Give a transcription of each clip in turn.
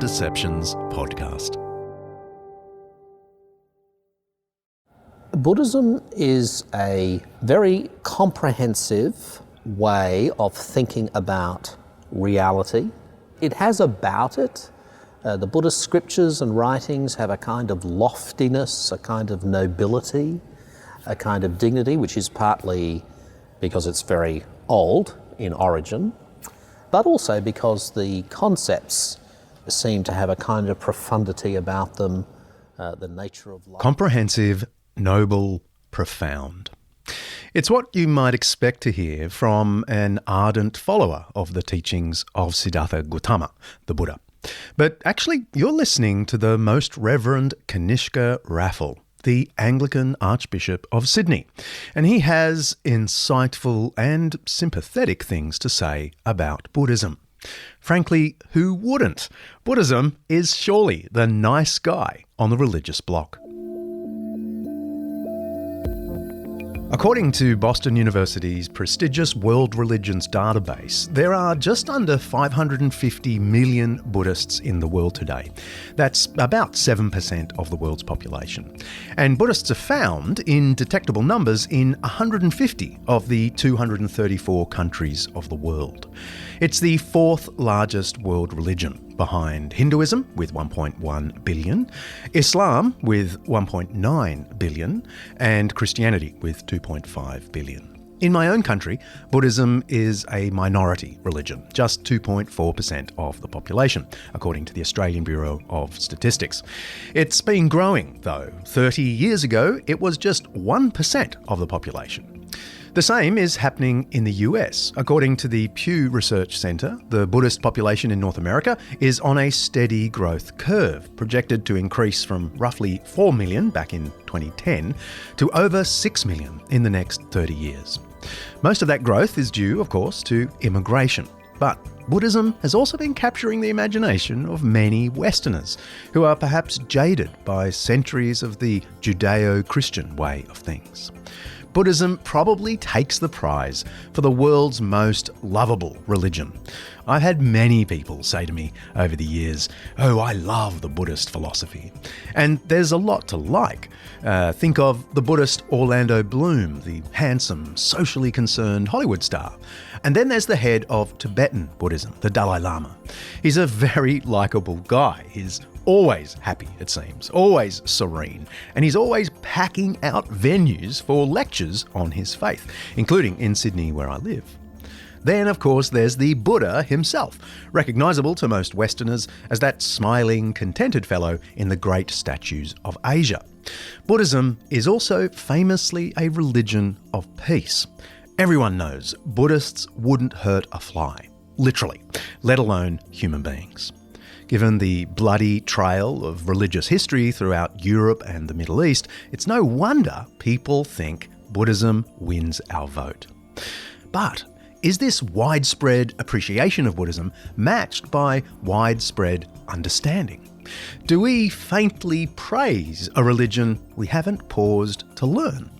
Undeceptions podcast. Buddhism is a very comprehensive way of thinking about reality. It has about it, the Buddhist scriptures and writings have a kind of loftiness, a kind of nobility, a kind of dignity, which is partly because it's very old in origin, but also because the concepts seem to have a kind of profundity about them, the nature of life. Comprehensive, noble, profound. It's what you might expect to hear from an ardent follower of the teachings of Siddhartha Gautama, the Buddha. But actually, you're listening to the Most Reverend Kanishka Raffle, the Anglican Archbishop of Sydney, and he has insightful and sympathetic things to say about Buddhism. Frankly, who wouldn't? Buddhism is surely the nice guy on the religious block. According to Boston University's prestigious World Religions database, there are just under 550 million Buddhists in the world today. That's about 7% of the world's population. And Buddhists are found in detectable numbers in 150 of the 234 countries of the world. It's the fourth largest world religion, behind Hinduism with 1.1 billion, Islam with 1.9 billion, and Christianity with 2.5 billion. In my own country, Buddhism is a minority religion, just 2.4% of the population, according to the Australian Bureau of Statistics. It's been growing, though. 30 years ago, it was just 1% of the population. The same is happening in the US. According to the Pew Research Center, the Buddhist population in North America is on a steady growth curve, projected to increase from roughly 4 million back in 2010 to over 6 million in the next 30 years. Most of that growth is due, of course, to immigration. But Buddhism has also been capturing the imagination of many Westerners who are perhaps jaded by centuries of the Judeo-Christian way of things. Buddhism probably takes the prize for the world's most lovable religion. I've had many people say to me over the years, "Oh, I love the Buddhist philosophy." And there's a lot to like. Think of the Buddhist Orlando Bloom, the handsome, socially concerned Hollywood star. And then there's the head of Tibetan Buddhism, the Dalai Lama. He's a very likeable guy. He's always happy, it seems, always serene, and he's always packing out venues for lectures on his faith, including in Sydney where I live. Then, of course, there's the Buddha himself, recognisable to most Westerners as that smiling, contented fellow in the great statues of Asia. Buddhism is also famously a religion of peace. Everyone knows Buddhists wouldn't hurt a fly, literally, let alone human beings. Given the bloody trail of religious history throughout Europe and the Middle East, it's no wonder people think Buddhism wins our vote. But is this widespread appreciation of Buddhism matched by widespread understanding? Do we faintly praise a religion we haven't paused to learn?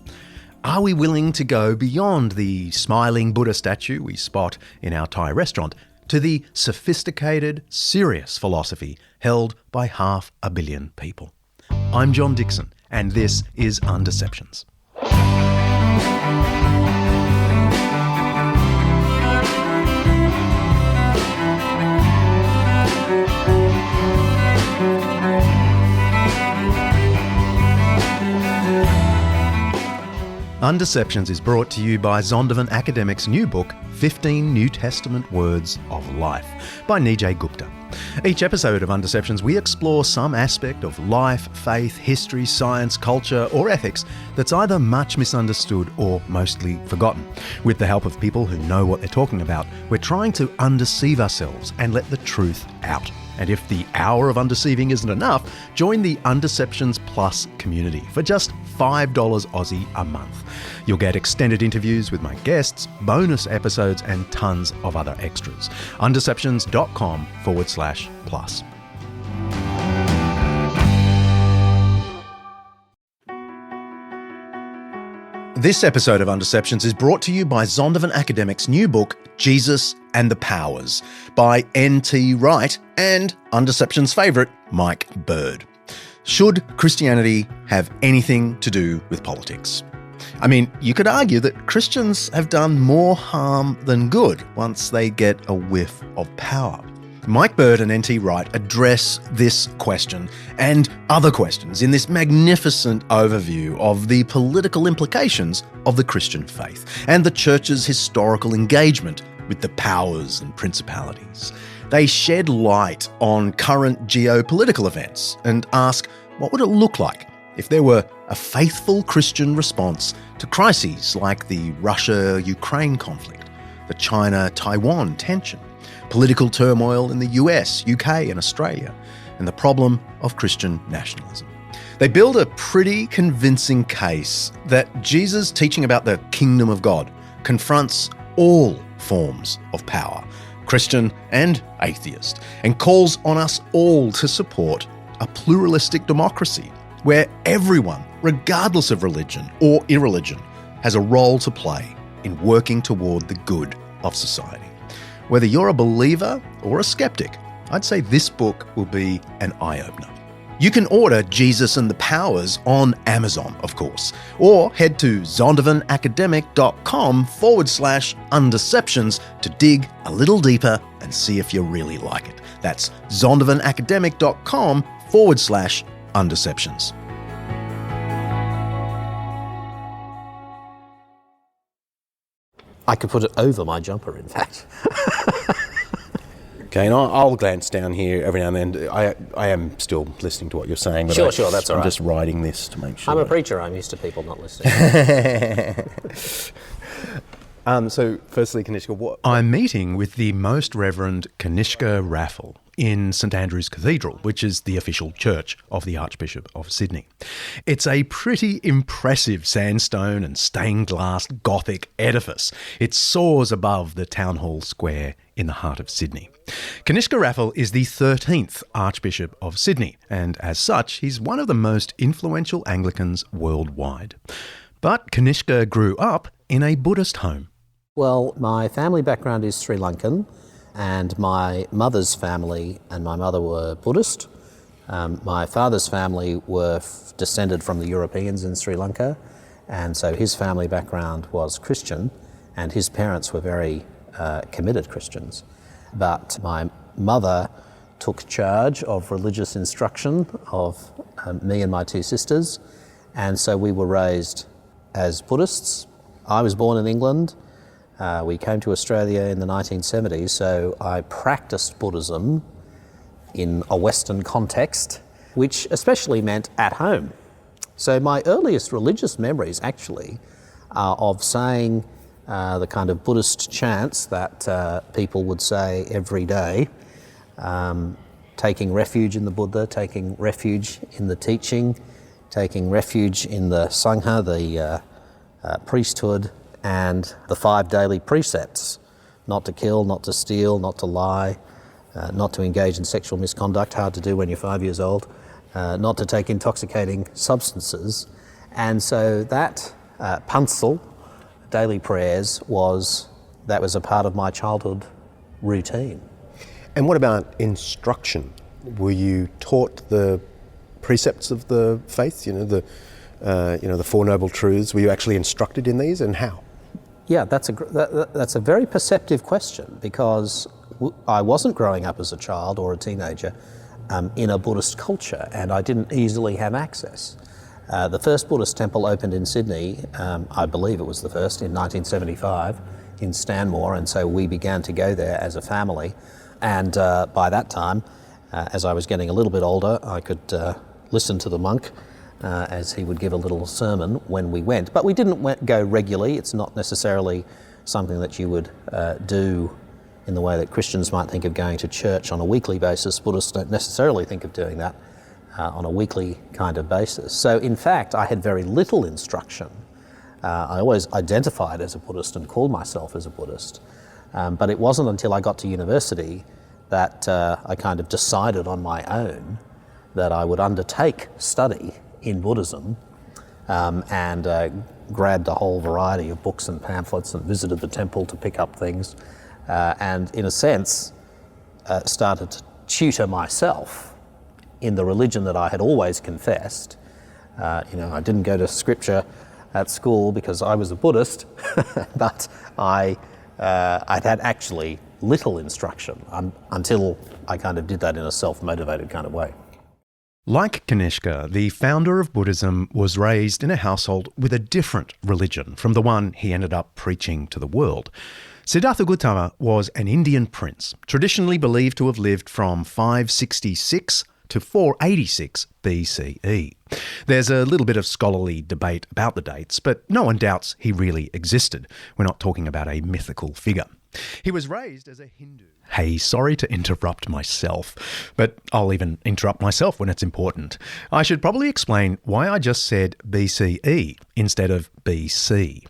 Are we willing to go beyond the smiling Buddha statue we spot in our Thai restaurant to the sophisticated, serious philosophy held by 500 million people? I'm John Dickson, and this is Undeceptions. Undeceptions is brought to you by Zondervan Academic's new book, 15 New Testament Words of Life, by Nijay Gupta. Each episode of Undeceptions, we explore some aspect of life, faith, history, science, culture, or ethics that's either much misunderstood or mostly forgotten. With the help of people who know what they're talking about, we're trying to undeceive ourselves and let the truth out. And if the hour of undeceiving isn't enough, join the Undeceptions Plus community for just $5 Aussie a month. You'll get extended interviews with my guests, bonus episodes, and tons of other extras. Undeceptions.com/plus. This episode of Undeceptions is brought to you by Zondervan Academic's new book, Jesus and the Powers, by N.T. Wright and Undeceptions' favourite, Mike Bird. Should Christianity have anything to do with politics? I mean, you could argue that Christians have done more harm than good once they get a whiff of power. Mike Bird and N.T. Wright address this question and other questions in this magnificent overview of the political implications of the Christian faith and the Church's historical engagement with the powers and principalities. They shed light on current geopolitical events and ask, what would it look like if there were a faithful Christian response to crises like the Russia-Ukraine conflict, the China-Taiwan tension, political turmoil in the US, UK and Australia, and the problem of Christian nationalism. They build a pretty convincing case that Jesus' teaching about the kingdom of God confronts all forms of power, Christian and atheist, and calls on us all to support a pluralistic democracy where everyone, regardless of religion or irreligion, has a role to play in working toward the good of society. Whether you're a believer or a skeptic, I'd say this book will be an eye-opener. You can order Jesus and the Powers on Amazon, of course, or head to zondervanacademic.com/undeceptions to dig a little deeper and see if you really like it. That's zondervanacademic.com/undeceptions. I could put it over my jumper, in fact. Okay, and I'll glance down here every now and then. I am still listening to what you're saying. But Sure, that's all right. I'm just writing this to make sure. I'm a preacher. I'm used to people not listening. So, firstly, Kanishka, what... I'm meeting with the Most Reverend Kanishka Raffle in St Andrew's Cathedral, which is the official church of the Archbishop of Sydney. It's a pretty impressive sandstone and stained glass Gothic edifice. It soars above the Town Hall Square in the heart of Sydney. Kanishka Raffle is the 13th Archbishop of Sydney, and as such, he's one of the most influential Anglicans worldwide. But Kanishka grew up in a Buddhist home. Well, my family background is Sri Lankan, and my mother's family and my mother were Buddhist. My father's family were descended from the Europeans in Sri Lanka, and so his family background was Christian, and his parents were very committed Christians. But my mother took charge of religious instruction of me and my two sisters, and so we were raised as Buddhists. I was born in England. We came to Australia in the 1970s, so I practiced Buddhism in a Western context, which especially meant at home. So my earliest religious memories actually are of saying the kind of Buddhist chants that people would say every day, taking refuge in the Buddha, taking refuge in the teaching, taking refuge in the Sangha, the priesthood, and the 5 daily precepts: not to kill, not to steal, not to lie, not to engage in sexual misconduct, hard to do when you're 5 years old, not to take intoxicating substances. And so that pansal, daily prayers, was a part of my childhood routine. And what about instruction? Were you taught the precepts of the faith, the 4 Noble Truths? Were you actually instructed in these, and how? Yeah, that's a very perceptive question, because I wasn't growing up as a child or a teenager in a Buddhist culture, and I didn't easily have access. The first Buddhist temple opened in Sydney, I believe it was the first, in 1975 in Stanmore, and so we began to go there as a family. And by that time, as I was getting a little bit older, I could listen to the monk as he would give a little sermon when we went. But we didn't go regularly. It's not necessarily something that you would do in the way that Christians might think of going to church on a weekly basis. Buddhists don't necessarily think of doing that on a weekly kind of basis. So in fact, I had very little instruction. I always identified as a Buddhist and called myself as a Buddhist. But it wasn't until I got to university that I kind of decided on my own that I would undertake study in Buddhism and grabbed a whole variety of books and pamphlets and visited the temple to pick up things, and in a sense started to tutor myself in the religion that I had always confessed. I didn't go to scripture at school because I was a Buddhist, but I'd had actually little instruction until I kind of did that in a self-motivated kind of way. Like Kanishka, the founder of Buddhism was raised in a household with a different religion from the one he ended up preaching to the world. Siddhartha Gautama was an Indian prince, traditionally believed to have lived from 566 to 486 BCE. There's a little bit of scholarly debate about the dates, but no one doubts he really existed. We're not talking about a mythical figure. He was raised as a Hindu. Hey, sorry to interrupt myself, but I'll even interrupt myself when it's important. I should probably explain why I just said BCE instead of BC.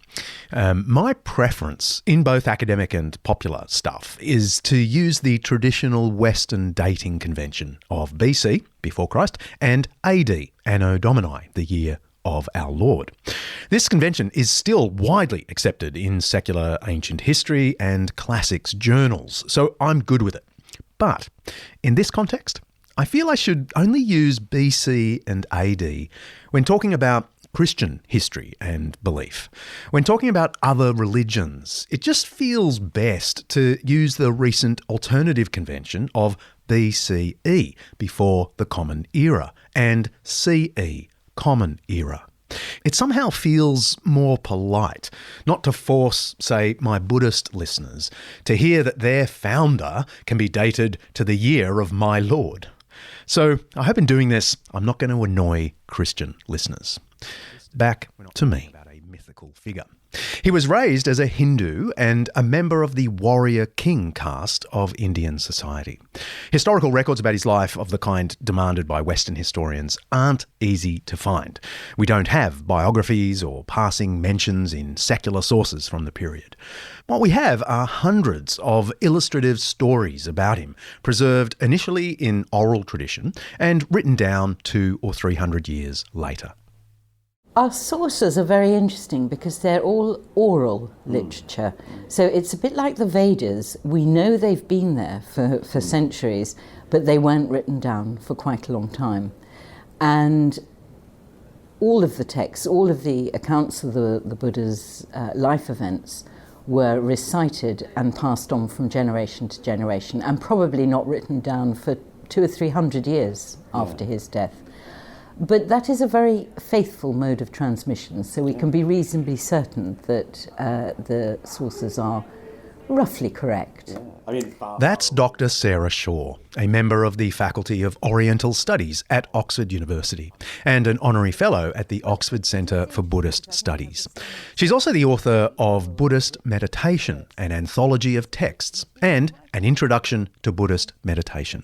My preference in both academic and popular stuff is to use the traditional Western dating convention of BC, before Christ, and AD, Anno Domini, the year of our Lord. This convention is still widely accepted in secular ancient history and classics journals, so I'm good with it. But in this context, I feel I should only use BC and AD when talking about Christian history and belief. When talking about other religions, it just feels best to use the recent alternative convention of BCE, before the Common Era, and CE, Common Era. It somehow feels more polite not to force, say, my Buddhist listeners to hear that their founder can be dated to the year of my Lord. So I hope in doing this, I'm not going to annoy Christian listeners. Back to me. About a mythical figure. He was raised as a Hindu and a member of the warrior king caste of Indian society. Historical records about his life of the kind demanded by Western historians aren't easy to find. We don't have biographies or passing mentions in secular sources from the period. What we have are hundreds of illustrative stories about him, preserved initially in oral tradition and written down 200 or 300 years later. Our sources are very interesting because they're all oral literature. So it's a bit like the Vedas. We know they've been there for centuries, but they weren't written down for quite a long time. And all of the texts, all of the accounts of the Buddha's life events were recited and passed on from generation to generation, and probably not written down for 200 or 300 years after his death. But that is a very faithful mode of transmission, so we can be reasonably certain that the sources are roughly correct. That's Dr. Sarah Shaw, a member of the Faculty of Oriental Studies at Oxford University and an honorary fellow at the Oxford Centre for Buddhist Studies. She's also the author of Buddhist Meditation, an anthology of texts, and an introduction to Buddhist meditation.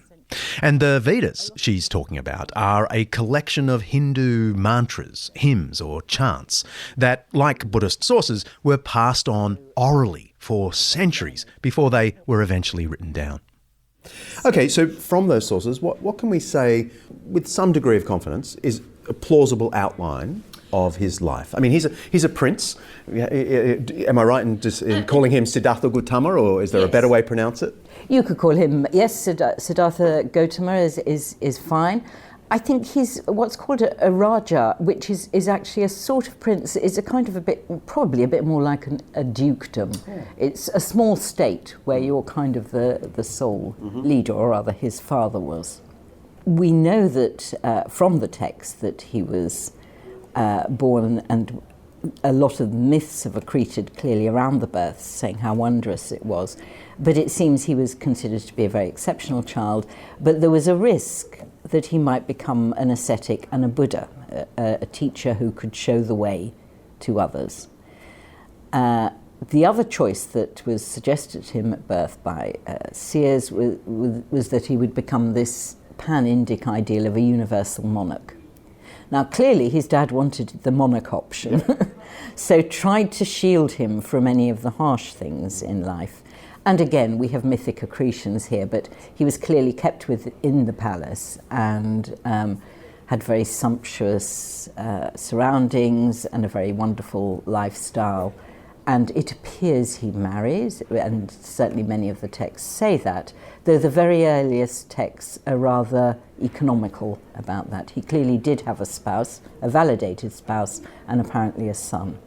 And the Vedas she's talking about are a collection of Hindu mantras, hymns or chants that, like Buddhist sources, were passed on orally for centuries before they were eventually written down. Okay, so from those sources, what can we say with some degree of confidence is a plausible outline of his life? I mean, he's a prince. Am I right in calling him Siddhartha Gautama, or is there a better way to pronounce it? You could call him, yes, Siddhartha Gautama is fine. I think he's what's called a Raja, which is actually a sort of prince, is a kind of probably a bit more like a dukedom. Yeah. It's a small state where you're kind of the sole leader, or rather his father was. We know that from the text that he was born, and a lot of myths have accreted clearly around the birth, saying how wondrous it was. But it seems he was considered to be a very exceptional child. But there was a risk that he might become an ascetic and a Buddha, a teacher who could show the way to others. The other choice that was suggested to him at birth by seers was that he would become this pan-Indic ideal of a universal monarch. Now, clearly, his dad wanted the monarch option, so tried to shield him from any of the harsh things in life. And again, we have mythic accretions here, but he was clearly kept within the palace and had very sumptuous surroundings and a very wonderful lifestyle. And it appears he marries, and certainly many of the texts say that, though the very earliest texts are rather economical about that. He clearly did have a spouse, a validated spouse, and apparently a son.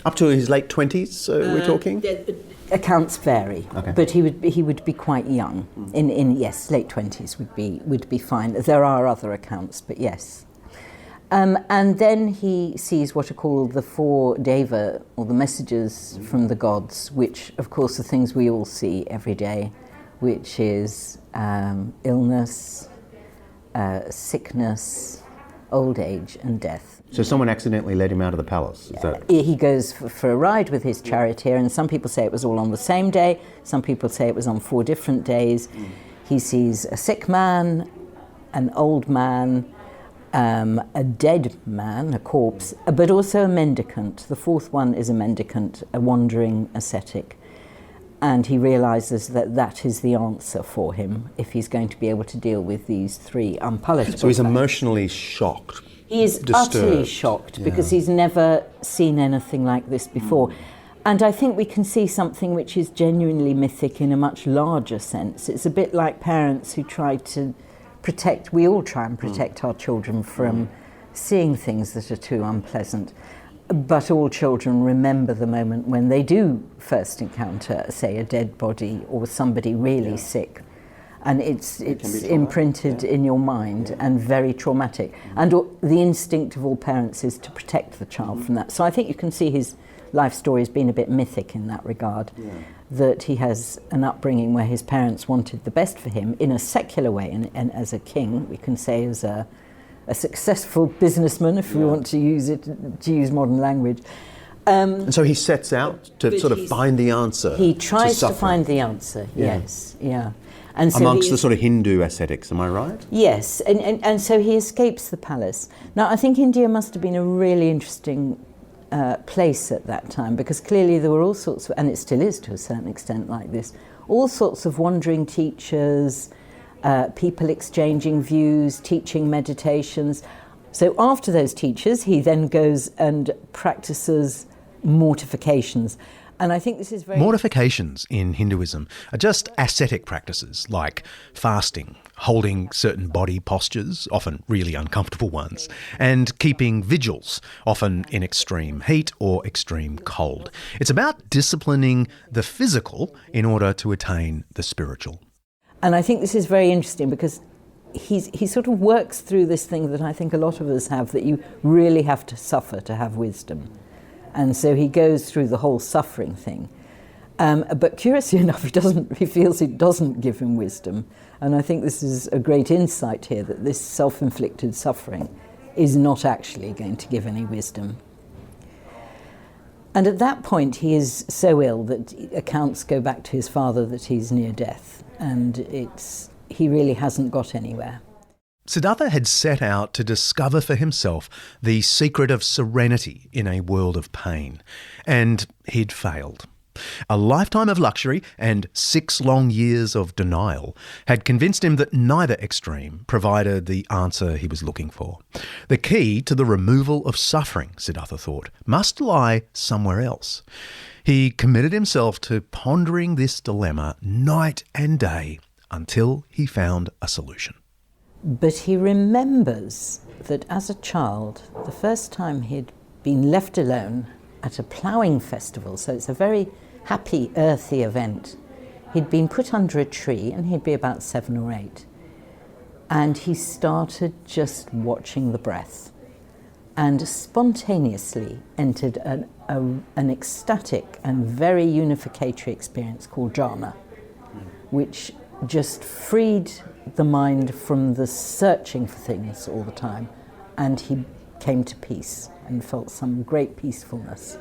Up to his late 20s, we're talking? Accounts vary, Okay. but he would be quite young. In yes, late 20s would be fine. There are other accounts, but yes. And then he sees what are called the four deva, or the messages from the gods, which of course are things we all see every day, which is illness, sickness, old age and death. So someone accidentally let him out of the palace? Is that... He goes for a ride with his charioteer, and some people say it was all on the same day, some people say it was on 4 different days. He sees a sick man, an old man, a dead man, a corpse, but also a mendicant. The fourth one is a mendicant, a wandering ascetic. And he realises that that is the answer for him if he's going to be able to deal with these 3 unpalatable So he's facts. emotionally shocked? He is disturbed. utterly shocked because he's never seen anything like this before. And I think we can see something which is genuinely mythic in a much larger sense. It's a bit like parents who try to protect, we all try and protect our children from seeing things that are too unpleasant. But all children remember the moment when they do first encounter, say, a dead body or somebody really sick. And it's imprinted in your mind and very traumatic. And the instinct of all parents is to protect the child from that. So I think you can see his life story as being a bit mythic in that regard, that he has an upbringing where his parents wanted the best for him in a secular way, and as a king, we can say as a successful businessman, if we want to use modern language. And so he sets out to sort of find the answer. He tries to suffering. find the answer, yes, And so amongst the sort of Hindu ascetics, am I right? Yes, and so he escapes the palace. Now, I think India must have been a really interesting place at that time, because clearly there were all sorts of, and it still is to a certain extent like this, all sorts of wandering teachers, people exchanging views, teaching meditations. So after those teachers, he then goes and practices mortifications. And I think this is very... Mortifications in Hinduism are just ascetic practices like fasting, holding certain body postures, often really uncomfortable ones, and keeping vigils, often in extreme heat or extreme cold. It's about disciplining the physical in order to attain the spiritual. And I think this is very interesting because he sort of works through this thing that I think a lot of us have, that you really have to suffer to have wisdom. And so he goes through the whole suffering thing. But curiously enough, he feels it doesn't give him wisdom. And I think this is a great insight here, that this self-inflicted suffering is not actually going to give any wisdom. And at that point, he is so ill that accounts go back to his father that he's near death. And he really hasn't got anywhere. Siddhartha had set out to discover for himself the secret of serenity in a world of pain, and he'd failed. A lifetime of luxury and 6 long years of denial had convinced him that neither extreme provided the answer he was looking for. The key to the removal of suffering, Siddhartha thought, must lie somewhere else. He committed himself to pondering this dilemma night and day until he found a solution. But he remembers that as a child, the first time he'd been left alone at a ploughing festival, so it's a very happy, earthy event, he'd been put under a tree, and he'd be about 7 or 8. And he started just watching the breath and spontaneously entered an ecstatic and very unificatory experience called jhana, which just freed the mind from the searching for things all the time, and he came to peace and felt some great peacefulness.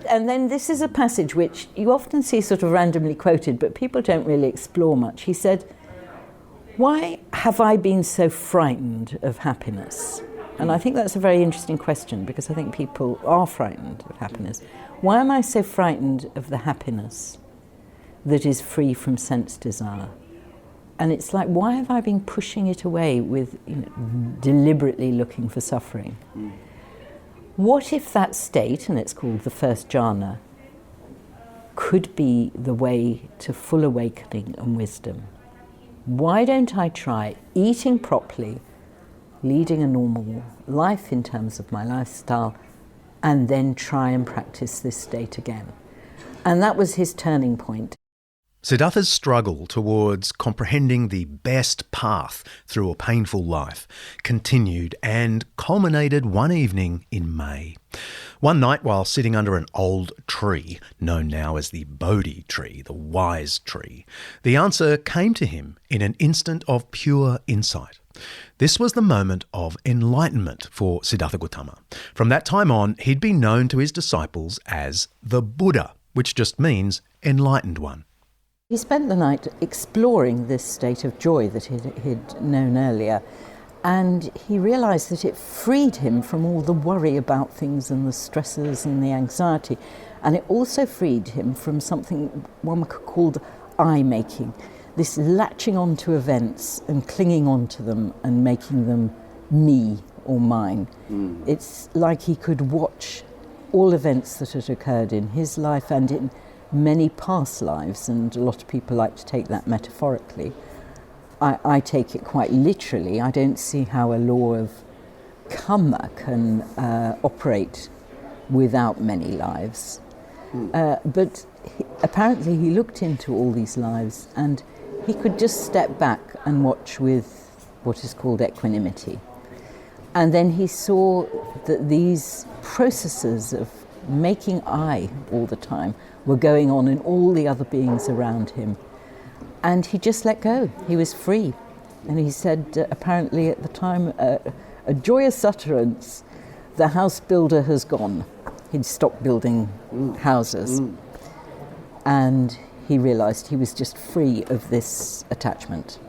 And then this is a passage which you often see sort of randomly quoted, but people don't really explore much. He said, "Why have I been so frightened of happiness?" And I think that's a very interesting question, because I think people are frightened of happiness. Why am I so frightened of the happiness that is free from sense desire? And it's like, why have I been pushing it away with deliberately looking for suffering? What if that state, and it's called the first jhana, could be the way to full awakening and wisdom? Why don't I try eating properly, leading a normal life in terms of my lifestyle, and then try and practice this state again? And that was his turning point. Siddhartha's struggle towards comprehending the best path through a painful life continued and culminated one evening in May. One night while sitting under an old tree, known now as the Bodhi tree, the wise tree, the answer came to him in an instant of pure insight. This was the moment of enlightenment for Siddhartha Gautama. From that time on, he'd been known to his disciples as the Buddha, which just means enlightened one. He spent the night exploring this state of joy that he'd known earlier, and he realised that it freed him from all the worry about things and the stresses and the anxiety, and it also freed him from something one could call I-making, this latching onto events and clinging onto them and making them me or mine. It's like he could watch all events that had occurred in his life and in many past lives, and a lot of people like to take that metaphorically. I take it quite literally. I don't see how a law of karma can operate without many lives. But apparently he looked into all these lives and he could just step back and watch with what is called equanimity. And then he saw that these processes of making I all the time were going on in all the other beings around him. And he just let go. He was free. And he said, apparently at the time, a joyous utterance, the house builder has gone. He'd stopped building houses. And he realised he was just free of this attachment.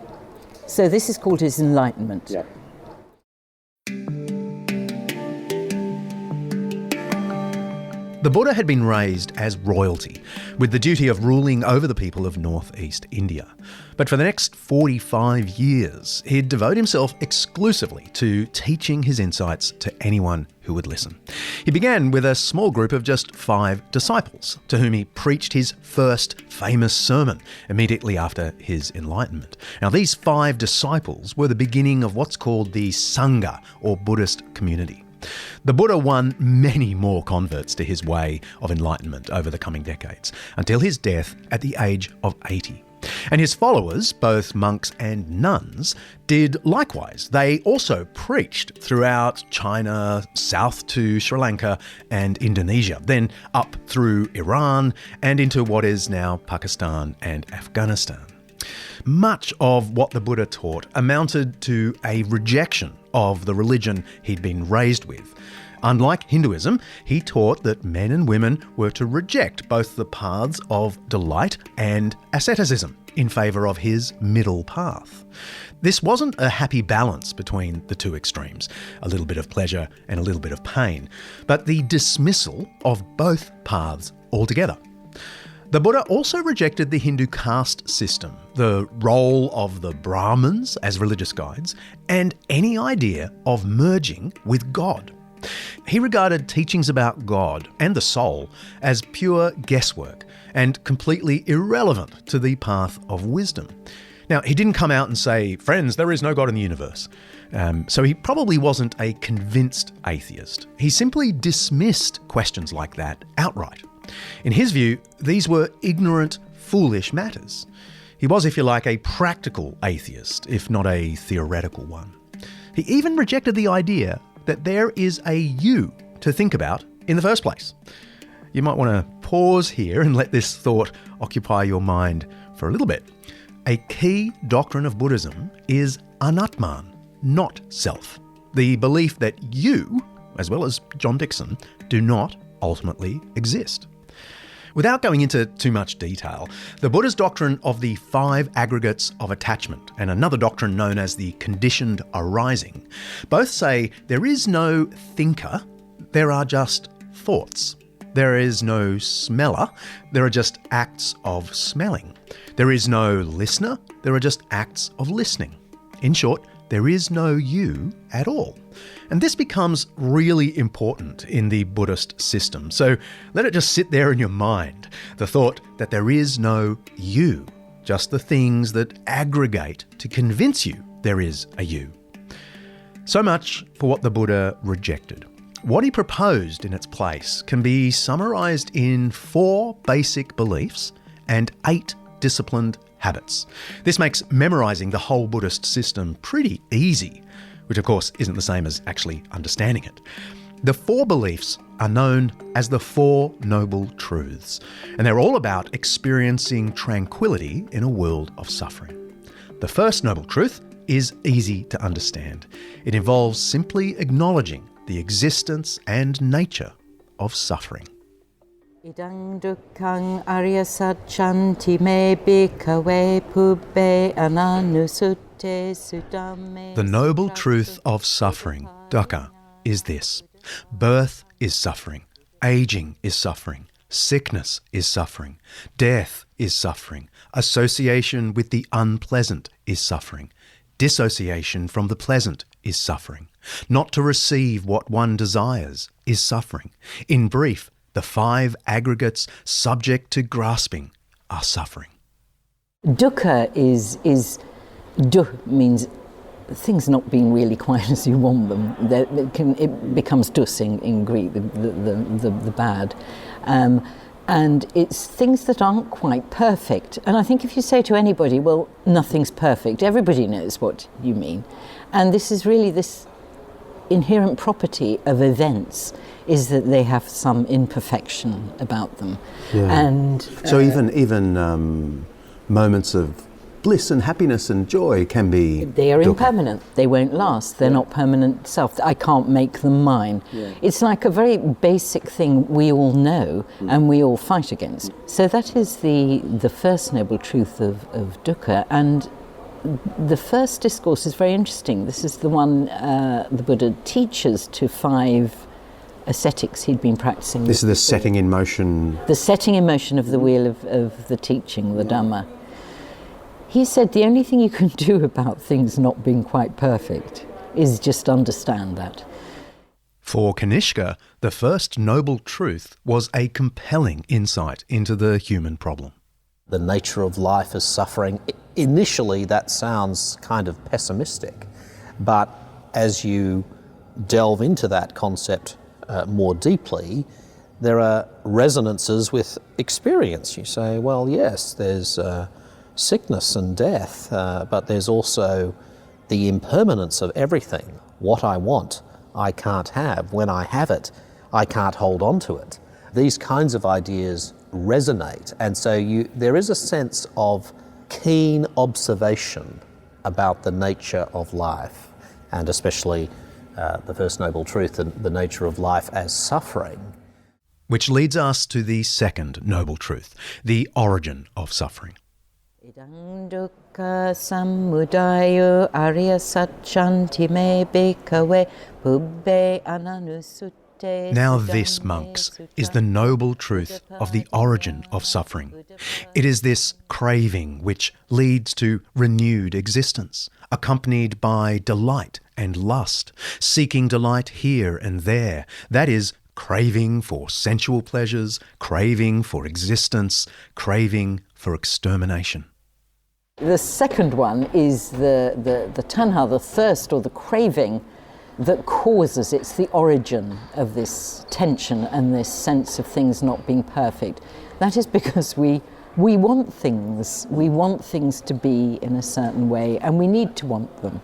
So this is called his enlightenment. Yeah. The Buddha had been raised as royalty, with the duty of ruling over the people of northeast India. But for the next 45 years, he'd devote himself exclusively to teaching his insights to anyone who would listen. He began with a small group of just 5 disciples, to whom he preached his first famous sermon immediately after his enlightenment. Now, these 5 disciples were the beginning of what's called the Sangha, or Buddhist community. The Buddha won many more converts to his way of enlightenment over the coming decades, until his death at the age of 80. And his followers, both monks and nuns, did likewise. They also preached throughout China, south to Sri Lanka and Indonesia, then up through Iran and into what is now Pakistan and Afghanistan. Much of what the Buddha taught amounted to a rejection of the religion he'd been raised with. Unlike Hinduism, he taught that men and women were to reject both the paths of delight and asceticism in favour of his middle path. This wasn't a happy balance between the two extremes, a little bit of pleasure and a little bit of pain, but the dismissal of both paths altogether. The Buddha also rejected the Hindu caste system, the role of the Brahmins as religious guides, and any idea of merging with God. He regarded teachings about God and the soul as pure guesswork and completely irrelevant to the path of wisdom. Now, he didn't come out and say, "Friends, there is no God in the universe." So he probably wasn't a convinced atheist. He simply dismissed questions like that outright. In his view, these were ignorant, foolish matters. He was, if you like, a practical atheist, if not a theoretical one. He even rejected the idea that there is a you to think about in the first place. You might want to pause here and let this thought occupy your mind for a little bit. A key doctrine of Buddhism is anatman, not self. The belief that you, as well as John Dickson, do not ultimately exist. Without going into too much detail, the Buddha's doctrine of the 5 aggregates of attachment and another doctrine known as the conditioned arising both say there is no thinker, there are just thoughts. There is no smeller, there are just acts of smelling. There is no listener, there are just acts of listening. In short, there is no you at all. And this becomes really important in the Buddhist system. So let it just sit there in your mind, the thought that there is no you, just the things that aggregate to convince you there is a you. So much for what the Buddha rejected. What he proposed in its place can be summarised in 4 basic beliefs and 8 disciplined habits. This makes memorising the whole Buddhist system pretty easy, which of course isn't the same as actually understanding it. The 4 beliefs are known as the 4 Noble Truths, and they're all about experiencing tranquility in a world of suffering. The first Noble Truth is easy to understand. It involves simply acknowledging the existence and nature of suffering. Idang dukkhaṃ arya sacchanti me bhikkhave pubbhe ananusutte sudhamme. The noble truth of suffering, dukkha, is this. Birth is suffering, aging is suffering, sickness is suffering, death is suffering, association with the unpleasant is suffering, dissociation from the pleasant is suffering. Not to receive what one desires is suffering. In brief, the 5 aggregates subject to grasping are suffering. Dukkha is duh means things not being really quite as you want them. It becomes dus in Greek, the bad. And it's things that aren't quite perfect. And I think if you say to anybody, well, nothing's perfect, everybody knows what you mean. And this is really this inherent property of events, is that they have some imperfection about them. Yeah. And so even moments of bliss and happiness and joy can be... They are impermanent. They won't last. They're not permanent self. I can't make them mine. Yeah. It's like a very basic thing we all know and we all fight against. So that is the first noble truth of dukkha. And the first discourse is very interesting. This is the one the Buddha teaches to 5 ascetics he'd been practicing. This is the setting in motion... The setting in motion of the wheel of the teaching, the Dhamma. He said the only thing you can do about things not being quite perfect is just understand that. For Kanishka, the first noble truth was a compelling insight into the human problem. The nature of life is suffering. Initially, that sounds kind of pessimistic, but as you delve into that concept more deeply, there are resonances with experience. You say, well, yes, there's sickness and death, but there's also the impermanence of everything. What I want, I can't have. When I have it, I can't hold on to it. These kinds of ideas resonate, and so there is a sense of keen observation about the nature of life, and especially the first noble truth, the nature of life as suffering. Which leads us to the second noble truth, the origin of suffering. Idang dukkha sammudayo arya sacchanti me bhikkhave pubbhe ananusutte. Now this, monks, is the noble truth of the origin of suffering. It is this craving which leads to renewed existence, accompanied by delight and lust, seeking delight here and there. That is craving for sensual pleasures, craving for existence, craving for extermination. The second one is the tanha, the thirst or the craving that causes, it's the origin of this tension and this sense of things not being perfect. That is because we want things. We want things to be in a certain way, and we need to want them.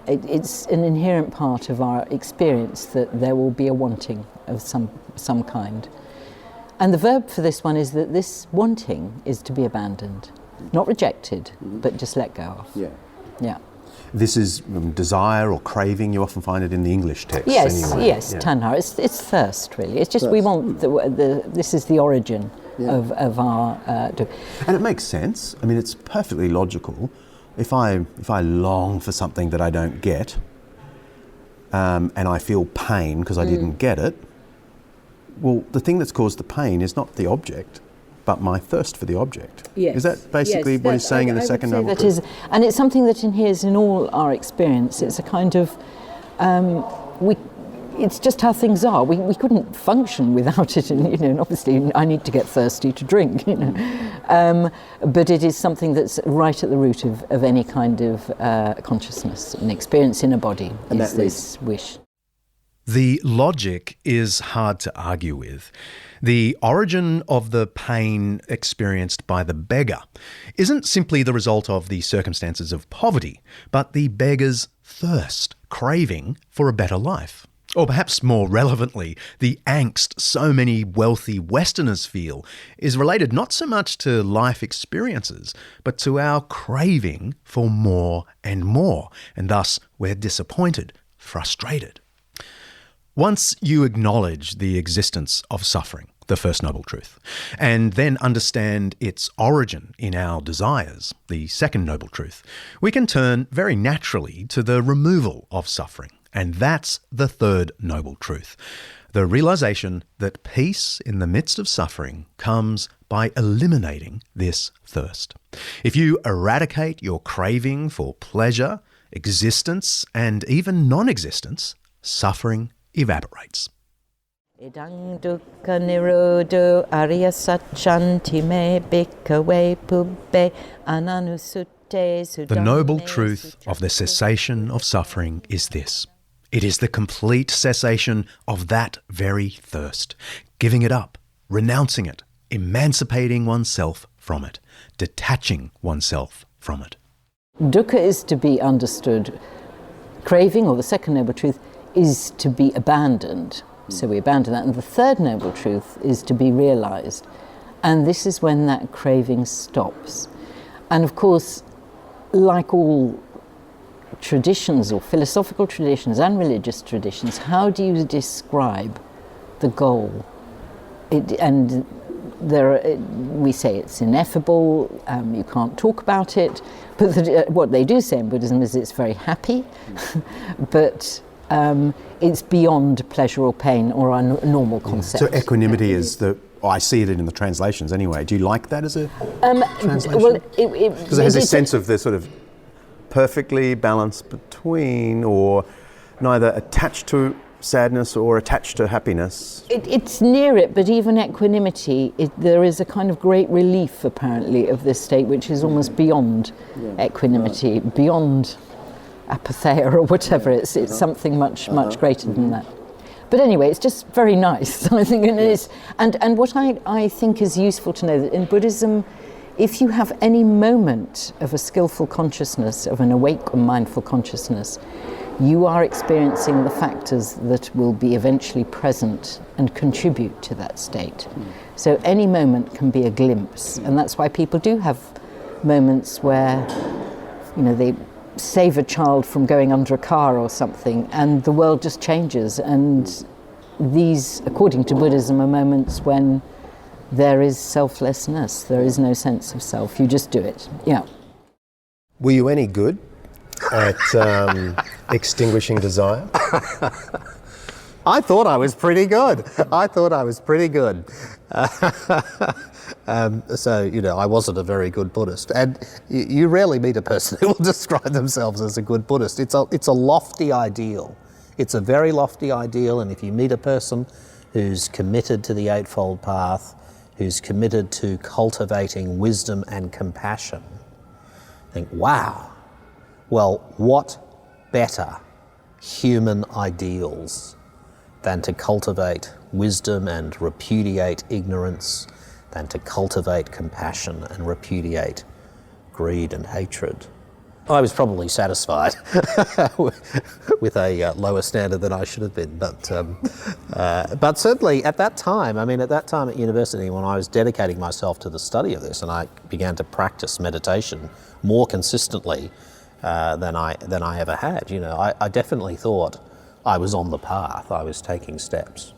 It's an inherent part of our experience that there will be a wanting of some kind. And the verb for this one is that this wanting is to be abandoned. Not rejected, but just let go of. Yeah. Yeah. This is desire or craving. You often find it in the English text. Yes, anyway. yes, Yeah. tanha. It's thirst, really. It's just Thirst. we want this is the origin of our. And it makes sense. I mean, it's perfectly logical. If I long for something that I don't get, and I feel pain because I didn't get it, well, the thing that's caused the pain is not the object, but my thirst for the object. Yes. Is that basically what he's saying in the second noble truth? That is, and it's something that inheres in all our experience. It's a kind of, it's just how things are. We couldn't function without it, and obviously I need to get thirsty to drink, but it is something that's right at the root of any kind of consciousness and experience in a body, and is this wish. The logic is hard to argue with. The origin of the pain experienced by the beggar isn't simply the result of the circumstances of poverty, but the beggar's thirst, craving for a better life. Or perhaps more relevantly, the angst so many wealthy Westerners feel is related not so much to life experiences, but to our craving for more, and thus we're disappointed, frustrated. Once you acknowledge the existence of suffering, the first noble truth, and then understand its origin in our desires, the second noble truth, we can turn very naturally to the removal of suffering. And that's the third noble truth, the realization that peace in the midst of suffering comes by eliminating this thirst. If you eradicate your craving for pleasure, existence, and even non-existence, suffering evaporates. Idang dukkha nirodho arya sacchanti me bhikkhave pubbhe ananusutte suddhame. The noble truth of the cessation of suffering is this. It is the complete cessation of that very thirst, giving it up, renouncing it, emancipating oneself from it, detaching oneself from it. Dukkha is to be understood. Craving, or the second noble truth, is to be abandoned. So we abandon that. And the third noble truth is to be realized. And this is when that craving stops. And of course, like all traditions, or philosophical traditions and religious traditions, how do you describe the goal? We say it's ineffable, you can't talk about it, but what they do say in Buddhism is it's very happy, but it's beyond pleasure or pain or our normal concept. So equanimity is I see it in the translations anyway. Do you like that as a translation? Well, because it has a sense of the sort of perfectly balanced between, or neither attached to sadness or attached to happiness. It's near it, but even equanimity, there is a kind of great relief apparently of this state, which is almost beyond equanimity, beyond apatheia or whatever. It's something much greater than that. But anyway, it's just very nice, I think, and what I think is useful to know, that in Buddhism, if you have any moment of a skillful consciousness, of an awake or mindful consciousness, you are experiencing the factors that will be eventually present and contribute to that state. So any moment can be a glimpse, and that's why people do have moments where, they save a child from going under a car or something, and the world just changes. And these, according to Buddhism, are moments when there is selflessness, there is no sense of self, you just do it. Yeah. Were you any good at extinguishing desire? I thought I was pretty good. I wasn't a very good Buddhist. And you rarely meet a person who will describe themselves as a good Buddhist. It's a lofty ideal. It's a very lofty ideal, and if you meet a person who's committed to the Eightfold Path, who's committed to cultivating wisdom and compassion, think, wow, well, what better human ideals than to cultivate wisdom and repudiate ignorance, than to cultivate compassion and repudiate greed and hatred. I was probably satisfied with a lower standard than I should have been, but certainly at that time at university, when I was dedicating myself to the study of this, and I began to practice meditation more consistently than I ever had, I definitely thought I was on the path, I was taking steps.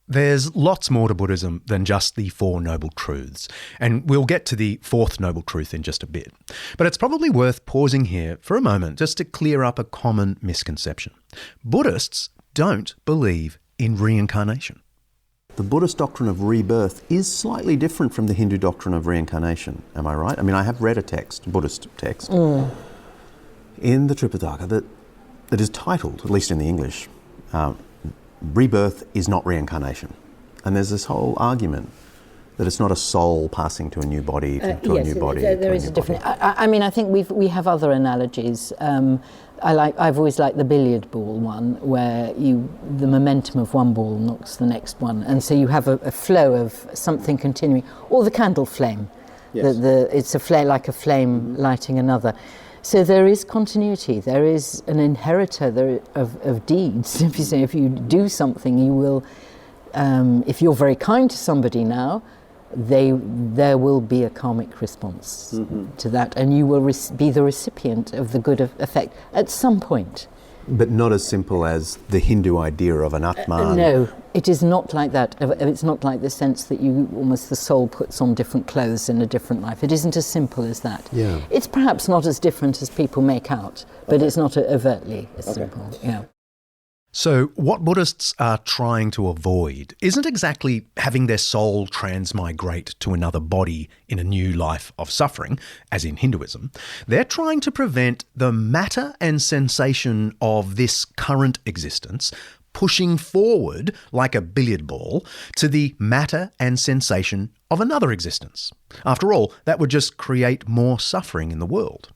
There's lots more to Buddhism than just the Four Noble Truths, and we'll get to the fourth Noble Truth in just a bit. But it's probably worth pausing here for a moment just to clear up a common misconception. Buddhists don't believe in reincarnation. the Buddhist doctrine of rebirth is slightly different from the Hindu doctrine of reincarnation. Am I right? I mean, I have read a text, Buddhist text, in the Tripitaka that is titled, at least in the English, Rebirth is not reincarnation. And there's this whole argument that it's not a soul passing to a new body, to a new body. There is a different. I mean, I think we have other analogies. I've always liked the billiard ball one, where the momentum of one ball knocks the next one, and so you have a flow of something continuing, or the candle flame. Yes. It's a flame, like a flame lighting another. So there is continuity. There is an inheritor of deeds. If you do something, you will. If you're very kind to somebody now, there will be a karmic response to that, and you will be the recipient of the good effect at some point. But not as simple as the Hindu idea of an Atman. No, it is not like that. It's not like the sense that the soul puts on different clothes in a different life. It isn't as simple as that. Yeah. It's perhaps not as different as people make out, but it's not overtly as simple. Yeah. So what Buddhists are trying to avoid isn't exactly having their soul transmigrate to another body in a new life of suffering, as in Hinduism. They're trying to prevent the matter and sensation of this current existence pushing forward like a billiard ball to the matter and sensation of another existence. After all, that would just create more suffering in the world.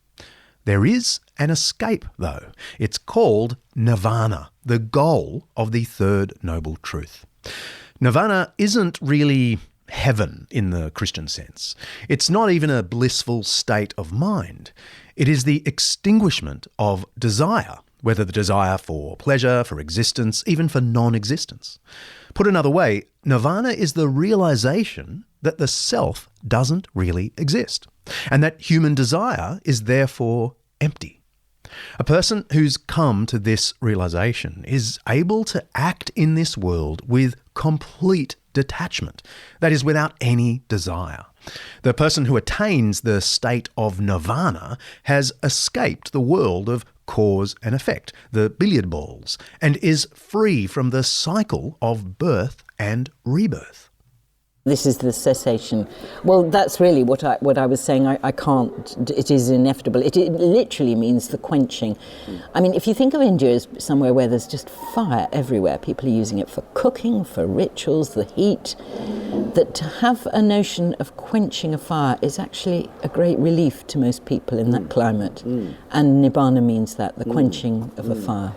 There is an escape, though. It's called nirvana, the goal of the third noble truth. Nirvana isn't really heaven in the Christian sense. It's not even a blissful state of mind. It is the extinguishment of desire, whether the desire for pleasure, for existence, even for non-existence. Put another way, nirvana is the realization that the self doesn't really exist, and that human desire is therefore empty. A person who's come to this realization is able to act in this world with complete detachment, that is, without any desire. The person who attains the state of nirvana has escaped the world of cause and effect, the billiard balls, and is free from the cycle of birth and rebirth. This is the cessation. Well, that's really what I was saying. I can't. It is inevitable. It literally means the quenching. I mean, if you think of India as somewhere where there's just fire everywhere, people are using it for cooking, for rituals, the heat, that to have a notion of quenching a fire is actually a great relief to most people in that climate. And Nibbana means that, the quenching of a fire.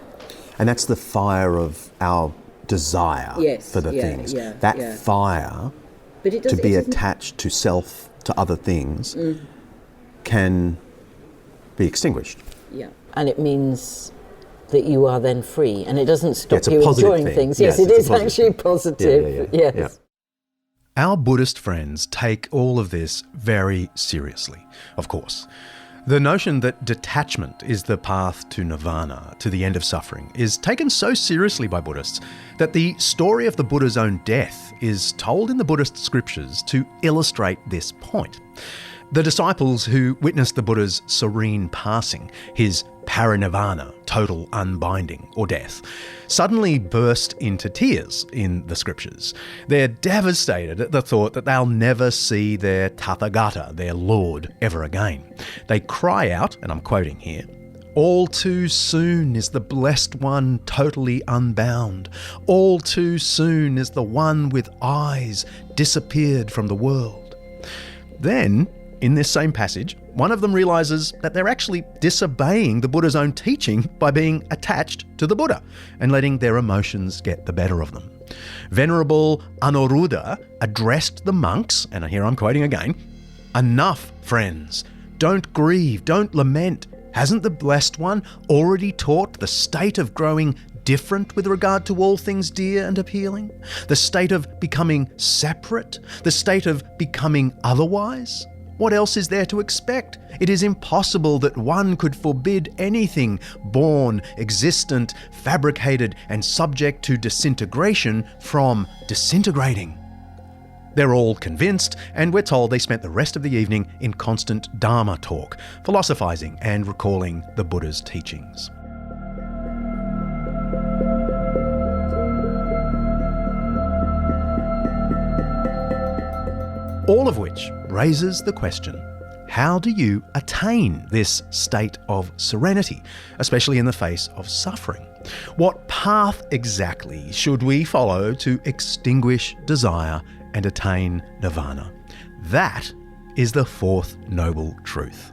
And that's the fire of our desire for the things. That fire... But to be attached to self, to other things, can be extinguished. Yeah, and it means that you are then free, and it doesn't stop you enjoying things. Yes, it is actually positive. Yes. Yeah. Our Buddhist friends take all of this very seriously, of course. The notion that detachment is the path to nirvana, to the end of suffering, is taken so seriously by Buddhists that the story of the Buddha's own death is told in the Buddhist scriptures to illustrate this point. The disciples who witnessed the Buddha's serene passing, his parinirvana, total unbinding, or death, suddenly burst into tears in the scriptures. They're devastated at the thought that they'll never see their Tathagata, their Lord, ever again. They cry out, and I'm quoting here, "All too soon is the blessed one totally unbound. All too soon is the one with eyes disappeared from the world." Then, in this same passage, one of them realises that they're actually disobeying the Buddha's own teaching by being attached to the Buddha and letting their emotions get the better of them. Venerable Anuruddha addressed the monks, and here I'm quoting again, "Enough, friends. Don't grieve, don't lament. Hasn't the Blessed One already taught the state of growing different with regard to all things dear and appealing? The state of becoming separate? The state of becoming otherwise? What else is there to expect? It is impossible that one could forbid anything born, existent, fabricated, and subject to disintegration from disintegrating." They're all convinced, and we're told they spent the rest of the evening in constant Dharma talk, philosophising and recalling the Buddha's teachings. All of which raises the question, how do you attain this state of serenity, especially in the face of suffering? What path exactly should we follow to extinguish desire and attain nirvana? That is the fourth noble truth.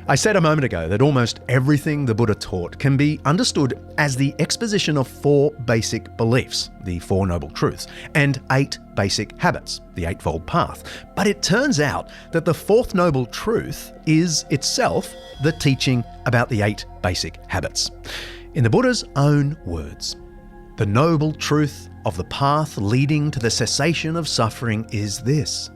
I said a moment ago that almost everything the Buddha taught can be understood as the exposition of 4 basic beliefs, the Four Noble Truths, and 8 basic habits, the Eightfold Path. But it turns out that the fourth noble truth is itself the teaching about the 8 basic habits. In the Buddha's own words, the noble truth of the path leading to the cessation of suffering is this.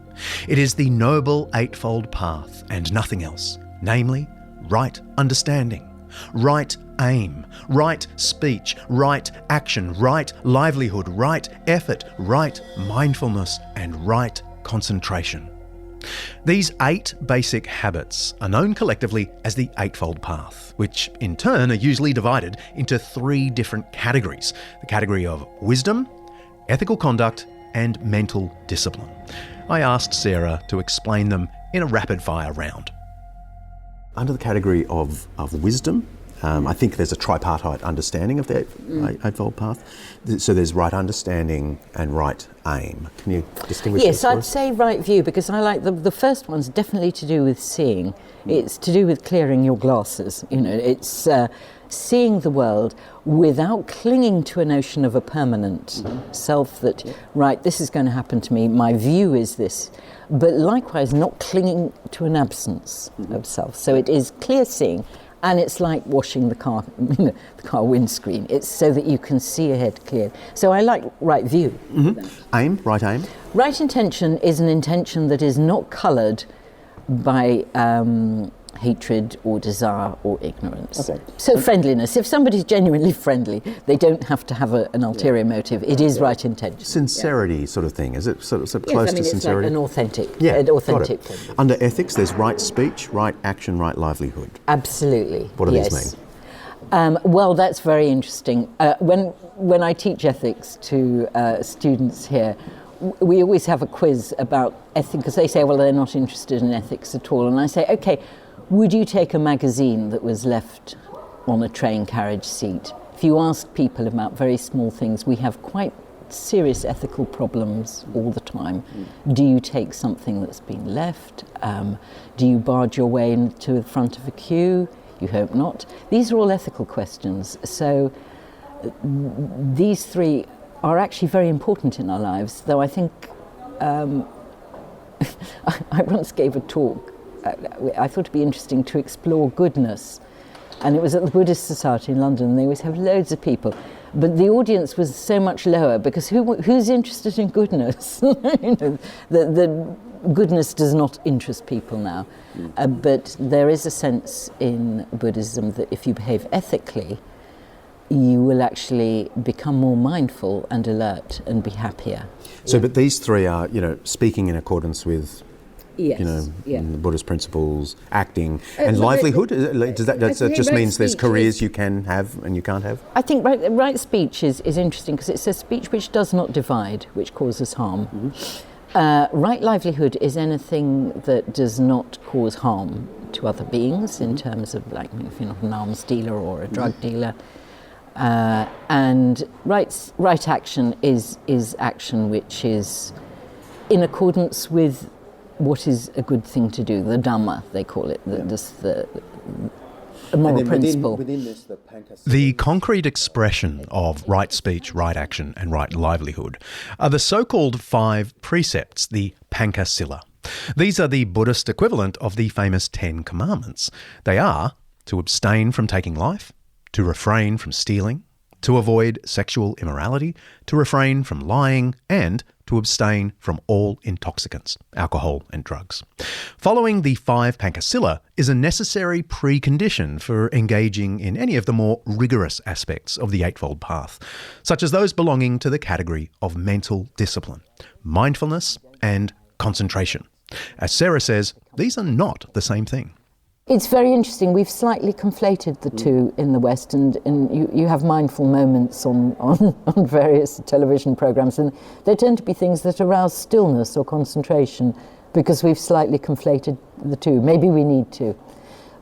It is the noble eightfold path and nothing else. Namely, right understanding, right aim, right speech, right action, right livelihood, right effort, right mindfulness, and right concentration. These 8 basic habits are known collectively as the Eightfold Path, which in turn are usually divided into 3 different categories: the category of wisdom, ethical conduct, and mental discipline. I asked Sarah to explain them in a rapid-fire round. Under the category of wisdom, I think there's a tripartite understanding of the Eightfold Path. So there's right understanding and right aim. Can you distinguish Yes, those for I'd us? say right view, because I like the first one's definitely to do with seeing. It's to do with clearing your glasses. It's seeing the world without clinging to a notion of a permanent self that, right, this is going to happen to me, my view is this. But likewise, not clinging to an absence of self. So it is clear seeing, and it's like washing the car windscreen. It's so that you can see ahead clear. So I like right view. Aim, right aim. Right intention is an intention that is not coloured by hatred or desire or ignorance. Okay. So friendliness. If somebody's genuinely friendly, they don't have to have an ulterior motive. It is right intention. Sincerity sort of thing. Is it sort of Yes, close I mean, to it's sincerity? like an authentic. Yeah, an authentic got it. thing. Under ethics, there's right speech, right action, right livelihood. Absolutely. What do yes. these mean? Well, that's very interesting. When I teach ethics to students here, we always have a quiz about ethics, because they say, well, they're not interested in ethics at all. And I say, okay, would you take a magazine that was left on a train carriage seat? If you ask people about very small things, we have quite serious ethical problems all the time. Do you take something that's been left? Do you barge your way into the front of a queue? You hope not. These are all ethical questions. So these 3 are actually very important in our lives, though I think I once gave a talk. I thought it'd be interesting to explore goodness, and it was at the Buddhist Society in London. They always have loads of people, but the audience was so much lower because who's interested in goodness? The goodness does not interest people now, but there is a sense in Buddhism that if you behave ethically, you will actually become more mindful and alert and be happier. So, but these 3 are, speaking in accordance with, Yes. the Buddhist principles, acting, and livelihood. Does that just means there's careers you can have and you can't have? I think right speech is interesting because it says speech which does not divide, which causes harm. Right livelihood is anything that does not cause harm to other beings in terms of, like, if you're not an arms dealer or a drug dealer. And right action is action which is in accordance with what is a good thing to do, the Dhamma, they call it, the moral principle. Within this, the Panka. The concrete expression of right speech, right action, and right livelihood are the so-called 5 precepts, the Panka Sila. These are the Buddhist equivalent of the famous 10 Commandments. They are to abstain from taking life, to refrain from stealing, to avoid sexual immorality, to refrain from lying, and to abstain from all intoxicants, alcohol and drugs. Following the 5 Panka Sila is a necessary precondition for engaging in any of the more rigorous aspects of the Eightfold Path, such as those belonging to the category of mental discipline, mindfulness and concentration. As Sarah says, these are not the same thing. It's very interesting. We've slightly conflated the two in the West, and you have mindful moments on various television programs, and they tend to be things that arouse stillness or concentration, because we've slightly conflated the two. Maybe we need to.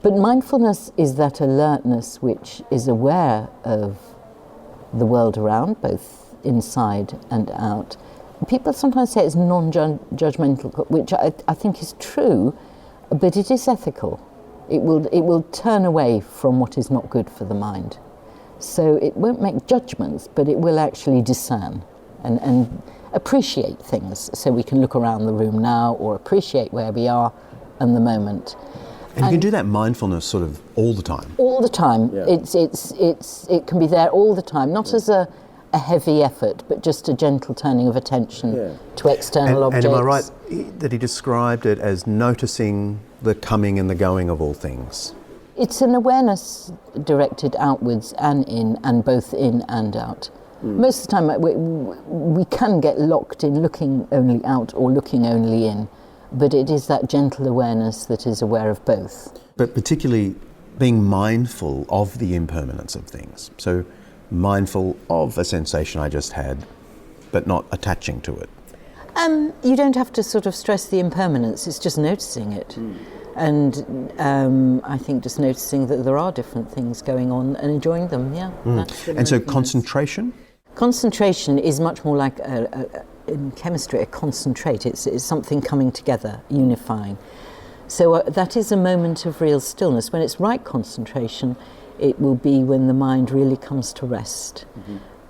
But mindfulness is that alertness which is aware of the world around, both inside and out. People sometimes say it's non-judgmental, which I think is true, but it is ethical. It will turn away from what is not good for the mind. So it won't make judgments, but it will actually discern and appreciate things. So we can look around the room now or appreciate where we are and the moment. And you can do that mindfulness sort of all the time. All the time. Yeah. It can be there all the time, not as a heavy effort, but just a gentle turning of attention to external objects. And am I right that he described it as noticing the coming and the going of all things? It's an awareness directed outwards and in, and both in and out. Most of the time we can get locked in looking only out or looking only in, but it is that gentle awareness that is aware of both. But particularly being mindful of the impermanence of things. So mindful of a sensation I just had, but not attaching to it. You don't have to sort of stress the impermanence, it's just noticing it. And I think just noticing that there are different things going on and enjoying them, That's And so concentration? Concentration is much more like, in chemistry, a concentrate. It's something coming together, unifying. So that is a moment of real stillness. When it's right concentration, it will be when the mind really comes to rest.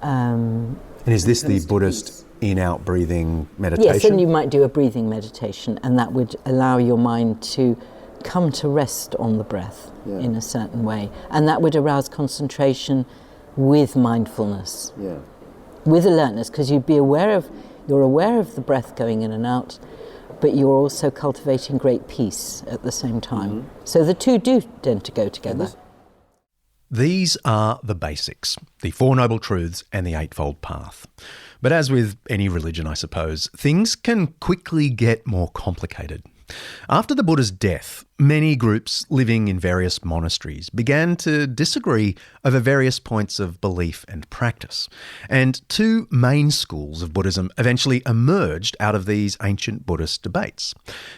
And is this the Buddhist in-out breathing meditation? Yes, and you might do a breathing meditation, and that would allow your mind to come to rest on the breath in a certain way. And that would arouse concentration with mindfulness, with alertness, because you're aware of the breath going in and out, but you're also cultivating great peace at the same time. So the two do tend to go together. These are the basics, the Four Noble Truths and the Eightfold Path. But as with any religion, I suppose, things can quickly get more complicated. After the Buddha's death, many groups living in various monasteries began to disagree over various points of belief and practice. And two main schools of Buddhism eventually emerged out of these ancient Buddhist debates.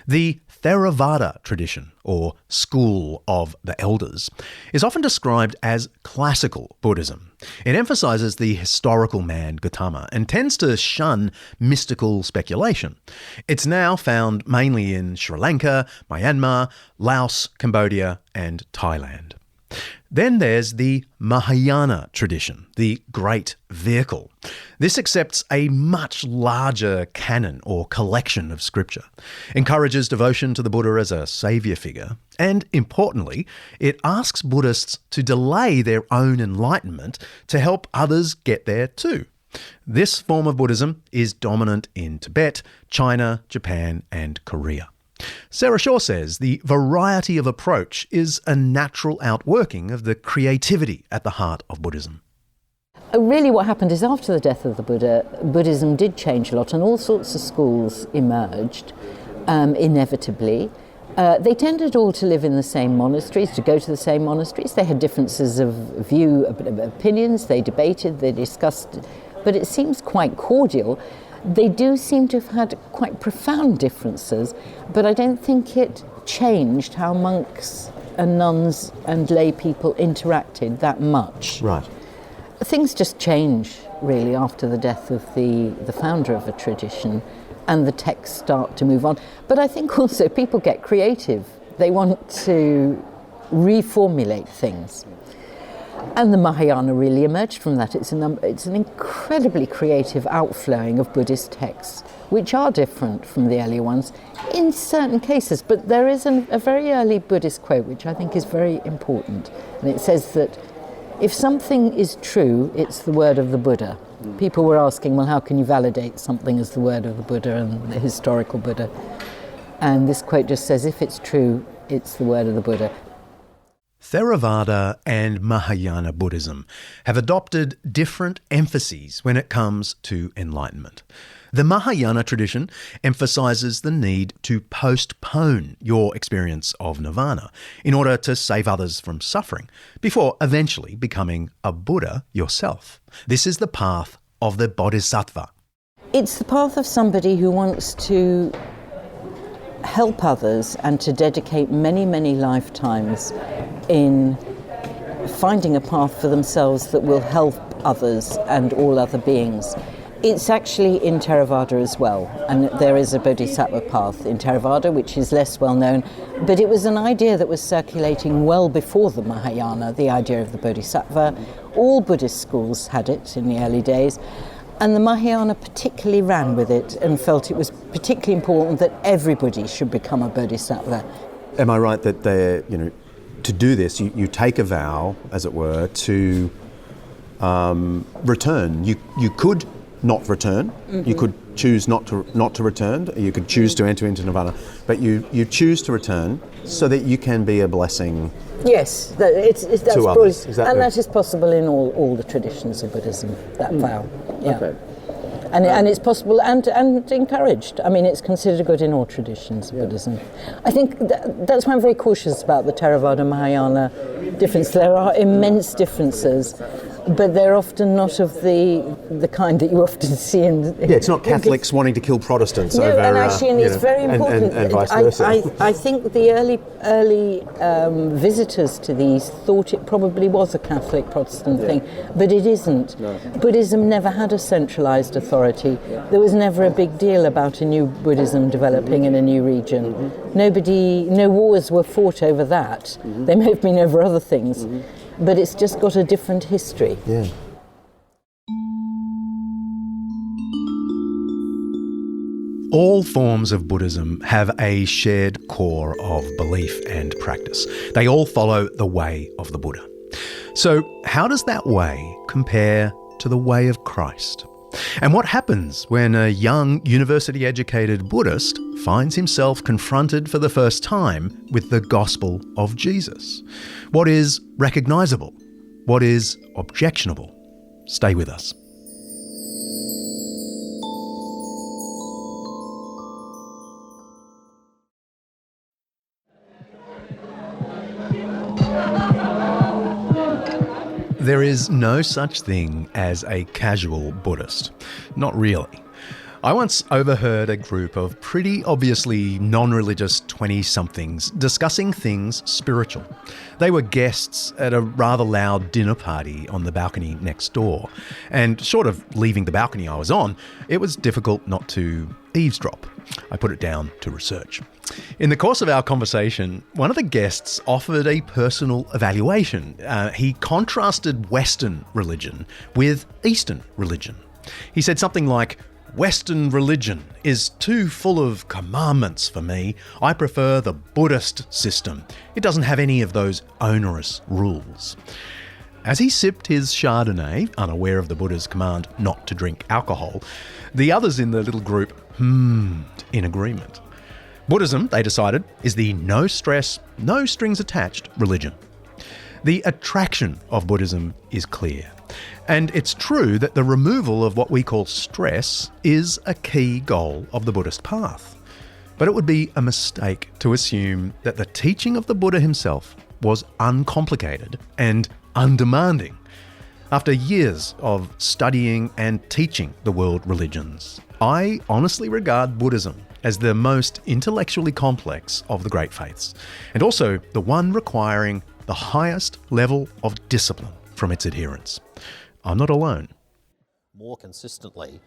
The Theravada tradition, or school of the elders, is often described as classical Buddhism. It emphasises the historical man Gautama and tends to shun mystical speculation. It's now found mainly in Sri Lanka, Myanmar, Laos, Cambodia and Thailand. Then there's the Mahayana tradition, the Great Vehicle. This accepts a much larger canon or collection of scripture, encourages devotion to the Buddha as a saviour figure, and importantly, it asks Buddhists to delay their own enlightenment to help others get there too. This form of Buddhism is dominant in Tibet, China, Japan and Korea. Sarah Shaw says the variety of approach is a natural outworking of the creativity at the heart of Buddhism. Really what happened is after the death of the Buddha, Buddhism did change a lot and all sorts of schools emerged, inevitably. They tended all to live in the same monasteries, to go to the same monasteries. They had differences of view, opinions, they debated, they discussed, but it seems quite cordial. They do seem to have had quite profound differences, but I don't think it changed how monks and nuns and lay people interacted that much. Right. Things just change, really, after the death of the founder of a tradition, and the texts start to move on. But I think also people get creative. They want to reformulate things. And the Mahayana really emerged from that. It's an incredibly creative outflowing of Buddhist texts, which are different from the earlier ones in certain cases. But there is a very early Buddhist quote, which I think is very important. And it says that if something is true, it's the word of the Buddha. People were asking, well, how can you validate something as the word of the Buddha and the historical Buddha? And this quote just says, if it's true, it's the word of the Buddha. Theravada and Mahayana Buddhism have adopted different emphases when it comes to enlightenment. The Mahayana tradition emphasizes the need to postpone your experience of nirvana in order to save others from suffering before eventually becoming a Buddha yourself. This is the path of the Bodhisattva. It's the path of somebody who wants to help others and to dedicate many, many lifetimes in finding a path for themselves that will help others and all other beings. It's actually in Theravada as well, and there is a Bodhisattva path in Theravada, which is less well known, but it was an idea that was circulating well before the Mahayana, the idea of the Bodhisattva. All Buddhist schools had it in the early days, and the Mahayana particularly ran with it and felt it was particularly important that everybody should become a Bodhisattva. Am I right that to do this, you take a vow, as it were, to return? You could not return. Mm-hmm. You could choose not to return. You could choose to enter into nirvana, but you choose to return so that you can be a blessing. Yes, that's to others. That is possible in all the traditions of Buddhism. That vow, yeah. Okay. And it's possible and encouraged. I mean, it's considered good in all traditions of Buddhism. I think that's why I'm very cautious about the Theravada Mahayana difference. There are immense differences, but they're often not of the kind that you often see in... it's not Catholics wanting to kill Protestants no, over... and actually, it's very important. And vice versa. I think the early visitors to these thought it probably was a Catholic Protestant thing, but it isn't. No. Buddhism never had a centralised authority. There was never a big deal about a new Buddhism developing in a new region. Mm-hmm. No wars were fought over that. Mm-hmm. They may have been over other things. Mm-hmm. But it's just got a different history. Yeah. All forms of Buddhism have a shared core of belief and practice. They all follow the way of the Buddha. So how does that way compare to the way of Christ? And what happens when a young university-educated Buddhist finds himself confronted for the first time with the gospel of Jesus? What is recognisable? What is objectionable? Stay with us. There is no such thing as a casual Buddhist. Not really. I once overheard a group of pretty obviously non-religious 20-somethings discussing things spiritual. They were guests at a rather loud dinner party on the balcony next door, and short of leaving the balcony I was on, it was difficult not to eavesdrop. I put it down to research. In the course of our conversation, one of the guests offered a personal evaluation. He contrasted Western religion with Eastern religion. He said something like, "Western religion is too full of commandments for me. I prefer the Buddhist system. It doesn't have any of those onerous rules." As he sipped his Chardonnay, unaware of the Buddha's command not to drink alcohol, the others in the little group hummed in agreement. Buddhism, they decided, is the no stress, no strings attached religion. The attraction of Buddhism is clear. And it's true that the removal of what we call stress is a key goal of the Buddhist path. But it would be a mistake to assume that the teaching of the Buddha himself was uncomplicated and undemanding. After years of studying and teaching the world religions, I honestly regard Buddhism as the most intellectually complex of the great faiths, and also the one requiring the highest level of discipline from its adherents. I'm not alone. More consistently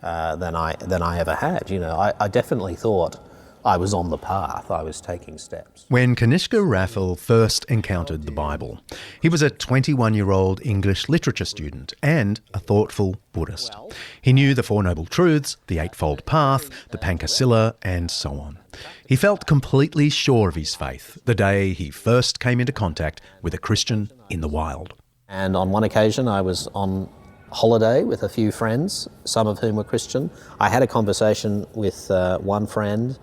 than I ever had. I definitely thought I was on the path. I was taking steps. When Kanishka Raphael first encountered the Bible, he was a 21-year-old English literature student and a thoughtful Buddhist. He knew the Four Noble Truths, the Eightfold Path, the Pancasila, and so on. He felt completely sure of his faith the day he first came into contact with a Christian in the wild. And on one occasion, I was on holiday with a few friends, some of whom were Christian. I had a conversation with one friend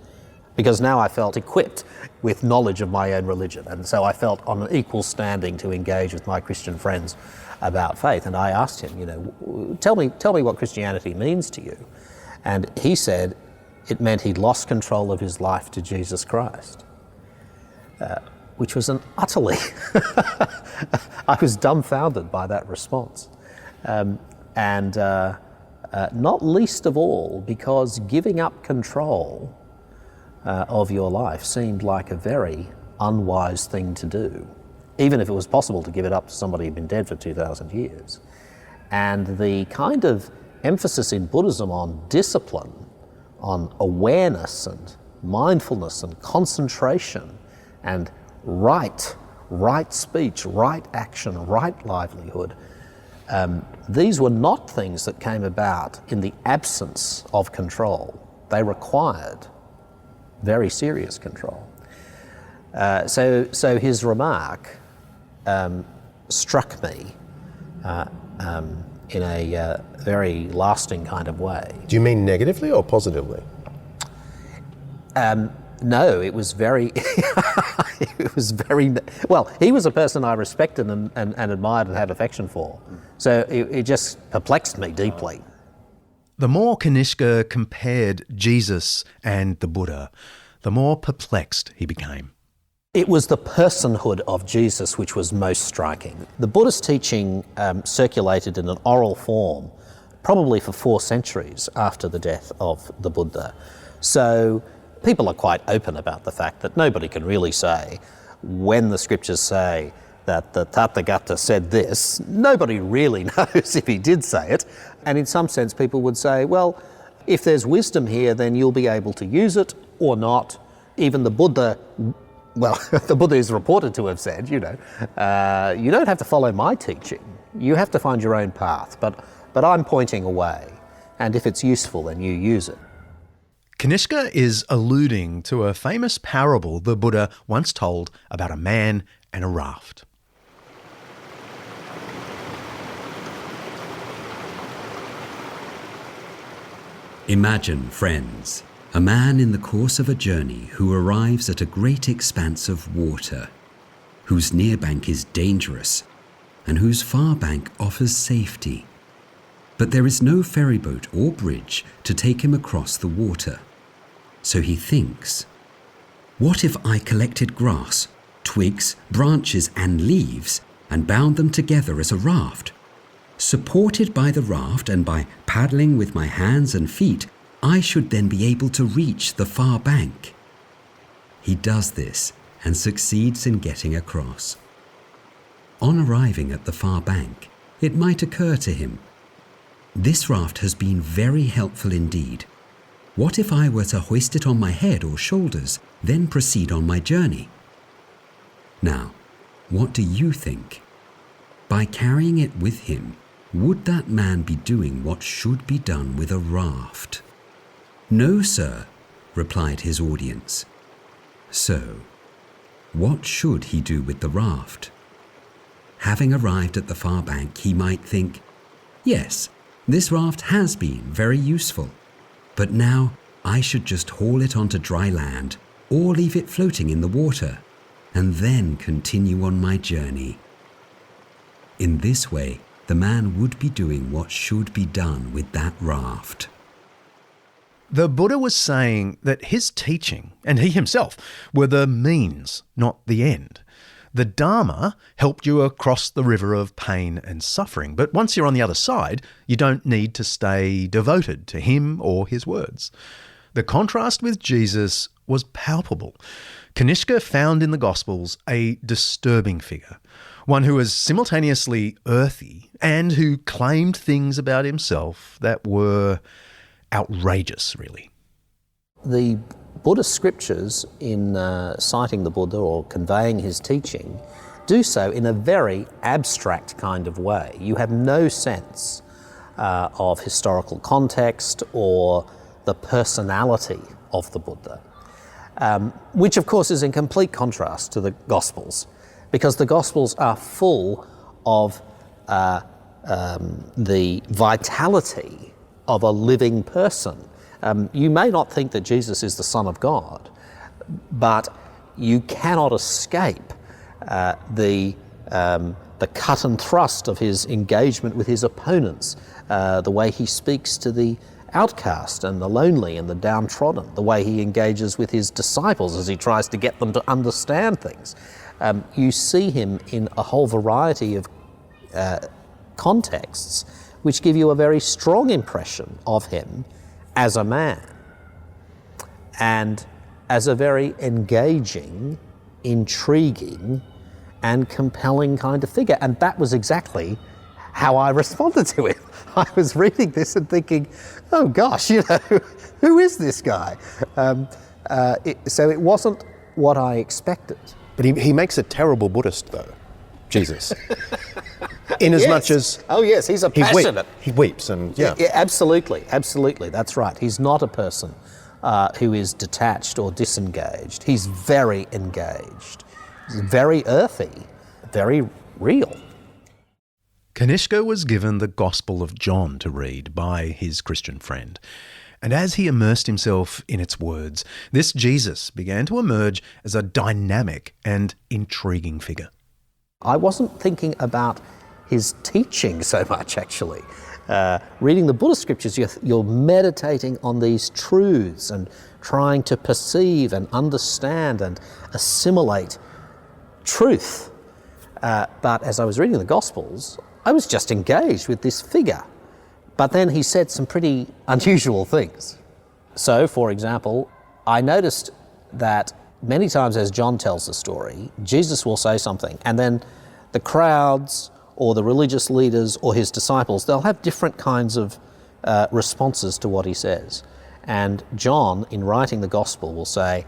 because now I felt equipped with knowledge of my own religion. And so I felt on an equal standing to engage with my Christian friends about faith. And I asked him, tell me what Christianity means to you. And he said it meant he'd lost control of his life to Jesus Christ, which was an utterly... I was dumbfounded by that response. Not least of all because giving up control of your life seemed like a very unwise thing to do, even if it was possible to give it up to somebody who'd been dead for 2,000 years. And the kind of emphasis in Buddhism on discipline, on awareness and mindfulness and concentration and right speech, right action, right livelihood, these were not things that came about in the absence of control. They required very serious control. So his remark struck me in a very lasting kind of way. Do you mean negatively or positively? No, it was very, well, he was a person I respected and admired and had affection for. So it just perplexed me deeply. The more Kanishka compared Jesus and the Buddha, the more perplexed he became. It was the personhood of Jesus which was most striking. The Buddhist teaching circulated in an oral form probably for 4 centuries after the death of the Buddha. So people are quite open about the fact that nobody can really say when the scriptures say that the Tathagata said this, nobody really knows if he did say it. And in some sense people would say, well, if there's wisdom here, then you'll be able to use it or not. Even the Buddha, well, the Buddha is reported to have said, you don't have to follow my teaching. You have to find your own path, but I'm pointing away. And if it's useful, then you use it. Kanishka is alluding to a famous parable the Buddha once told about a man and a raft. Imagine, friends, a man in the course of a journey who arrives at a great expanse of water, whose near bank is dangerous and whose far bank offers safety. But there is no ferryboat or bridge to take him across the water. So he thinks, what if I collected grass, twigs, branches and leaves and bound them together as a raft? Supported by the raft and by paddling with my hands and feet, I should then be able to reach the far bank. He does this and succeeds in getting across. On arriving at the far bank, it might occur to him, this raft has been very helpful indeed. What if I were to hoist it on my head or shoulders, then proceed on my journey? Now, what do you think? By carrying it with him, would that man be doing what should be done with a raft? No, sir, replied his audience. So, what should he do with the raft? Having arrived at the far bank, he might think, yes, this raft has been very useful, but now I should just haul it onto dry land or leave it floating in the water and then continue on my journey. In this way, the man would be doing what should be done with that raft. The Buddha was saying that his teaching, and he himself, were the means, not the end. The Dharma helped you across the river of pain and suffering, but once you're on the other side, you don't need to stay devoted to him or his words. The contrast with Jesus was palpable. Kanishka found in the Gospels a disturbing figure, one who was simultaneously earthy and who claimed things about himself that were outrageous, really. The Buddhist scriptures, in citing the Buddha or conveying his teaching, do so in a very abstract kind of way. You have no sense of historical context or the personality of the Buddha, which of course is in complete contrast to the Gospels, because the Gospels are full of the vitality of a living person. You may not think that Jesus is the Son of God, but you cannot escape the cut and thrust of his engagement with his opponents, the way he speaks to the outcast and the lonely and the downtrodden, the way he engages with his disciples as he tries to get them to understand things. You see him in a whole variety of contexts which give you a very strong impression of him as a man and as a very engaging, intriguing and compelling kind of figure. And that was exactly how I responded to it. I was reading this and thinking, oh gosh, who is this guy? So it wasn't what I expected. But he makes a terrible Buddhist, though, Jesus. In as much as... Oh yes, he's a passionate. He weeps and, yeah. Absolutely, that's right. He's not a person who is detached or disengaged. He's very engaged. He's very earthy, very real. Kanishka was given the Gospel of John to read by his Christian friend. And as he immersed himself in its words, this Jesus began to emerge as a dynamic and intriguing figure. I wasn't thinking about his teaching so much, actually. Reading the Buddhist scriptures, you're meditating on these truths and trying to perceive and understand and assimilate truth. But as I was reading the Gospels, I was just engaged with this figure. But then he said some pretty unusual things. So, for example, I noticed that many times as John tells the story, Jesus will say something, and then the crowds or the religious leaders or his disciples, they'll have different kinds of responses to what he says. And John, in writing the Gospel, will say,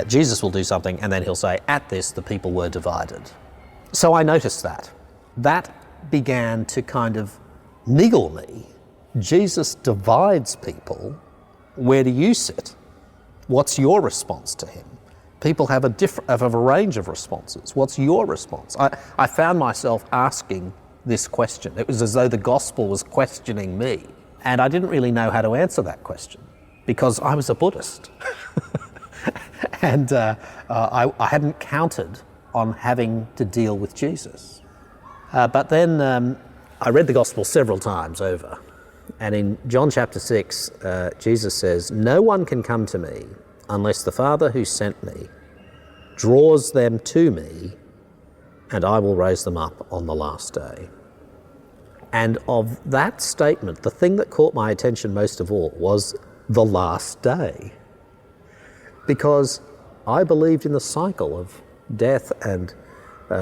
Jesus will do something, and then he'll say, at this the people were divided. So I noticed that. That began to kind of niggle me. Jesus divides people. Where do you sit? What's your response to him? People have a range of responses. What's your response? I found myself asking this question. It was as though the Gospel was questioning me. And I didn't really know how to answer that question because I was a Buddhist. And I hadn't counted on having to deal with Jesus. But then I read the Gospel several times over. And in John chapter 6, Jesus says, "No one can come to me unless the Father who sent me draws them to me, and I will raise them up on the last day." And of that statement, the thing that caught my attention most of all was the last day. Because I believed in the cycle of death and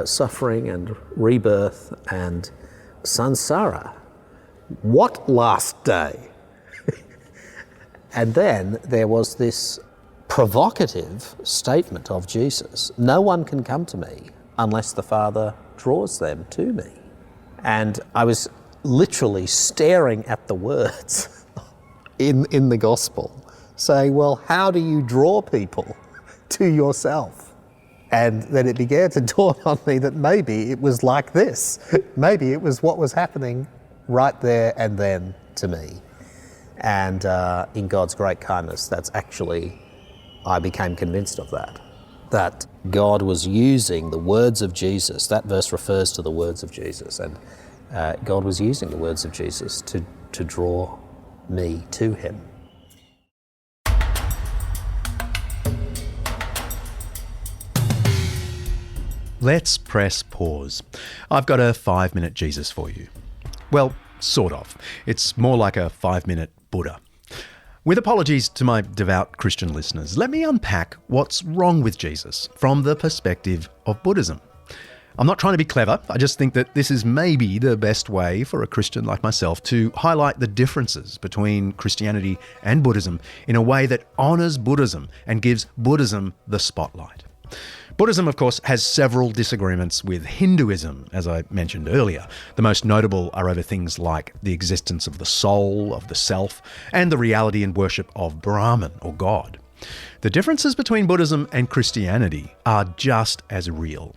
suffering and rebirth and samsara. What last day? And then there was this provocative statement of Jesus. No one can come to me unless the Father draws them to me. And I was literally staring at the words in the Gospel, saying, well, how do you draw people to yourself? And then it began to dawn on me that maybe it was like this. Maybe it was what was happening right there and then to me. And in God's great kindness, that's actually, I became convinced of that God was using the words of Jesus. That verse refers to the words of Jesus, and God was using the words of Jesus to draw me to him. Let's press pause. I've got a 5-minute Jesus for you. Well, sort of. It's more like a 5-minute Buddha. With apologies to my devout Christian listeners, let me unpack what's wrong with Jesus from the perspective of Buddhism. I'm not trying to be clever, I just think that this is maybe the best way for a Christian like myself to highlight the differences between Christianity and Buddhism in a way that honours Buddhism and gives Buddhism the spotlight. Buddhism, of course, has several disagreements with Hinduism, as I mentioned earlier. The most notable are over things like the existence of the soul, of the self, and the reality and worship of Brahman, or God. The differences between Buddhism and Christianity are just as real.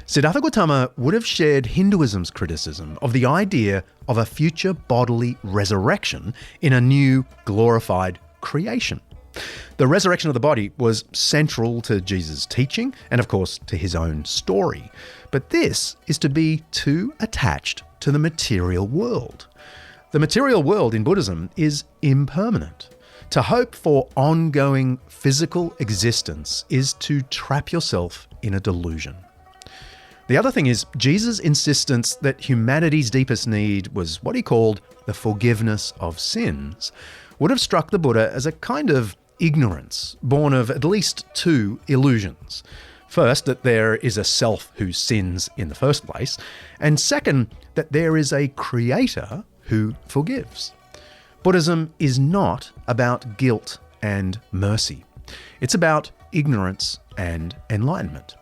Siddhartha Gautama would have shared Hinduism's criticism of the idea of a future bodily resurrection in a new, glorified creation. The resurrection of the body was central to Jesus' teaching and, of course, to his own story. But this is to be too attached to the material world. The material world in Buddhism is impermanent. To hope for ongoing physical existence is to trap yourself in a delusion. The other thing is Jesus' insistence that humanity's deepest need was what he called the forgiveness of sins would have struck the Buddha as a kind of ignorance born of at least two illusions. First, that there is a self who sins in the first place, and second, that there is a creator who forgives. Buddhism is not about guilt and mercy. It's about ignorance and enlightenment.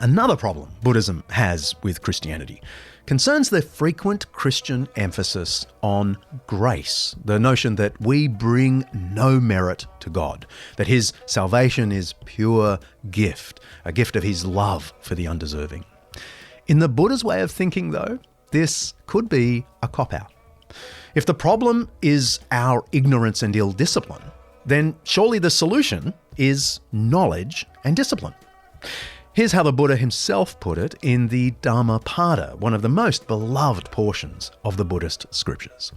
Another problem Buddhism has with Christianity concerns the frequent Christian emphasis on grace, the notion that we bring no merit to God, that his salvation is pure gift, a gift of his love for the undeserving. In the Buddha's way of thinking, though, this could be a cop-out. If the problem is our ignorance and ill discipline, then surely the solution is knowledge and discipline. Here's how the Buddha himself put it in the Dhammapada, one of the most beloved portions of the Buddhist scriptures.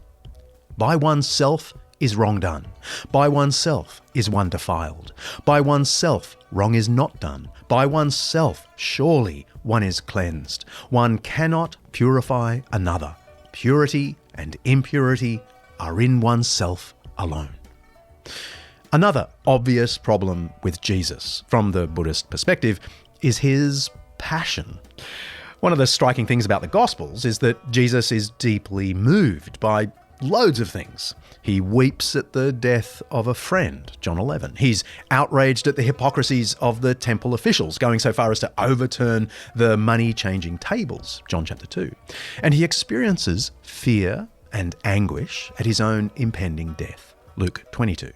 By oneself is wrong done. By oneself is one defiled. By oneself wrong is not done. By oneself surely one is cleansed. One cannot purify another. Purity and impurity are in oneself alone. Another obvious problem with Jesus, from the Buddhist perspective, is his passion. One of the striking things about the Gospels is that Jesus is deeply moved by loads of things. He weeps at the death of a friend, John 11. He's outraged at the hypocrisies of the temple officials, going so far as to overturn the money-changing tables, John chapter 2. And he experiences fear and anguish at his own impending death, Luke 22.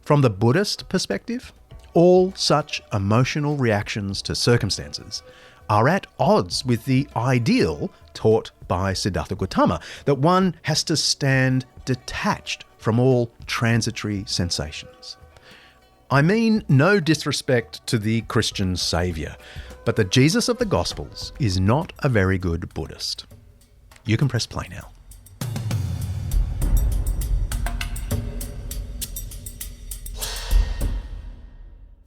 From the Buddhist perspective, all such emotional reactions to circumstances are at odds with the ideal taught by Siddhartha Gautama, that one has to stand detached from all transitory sensations. I mean no disrespect to the Christian saviour, but the Jesus of the Gospels is not a very good Buddhist. You can press play now.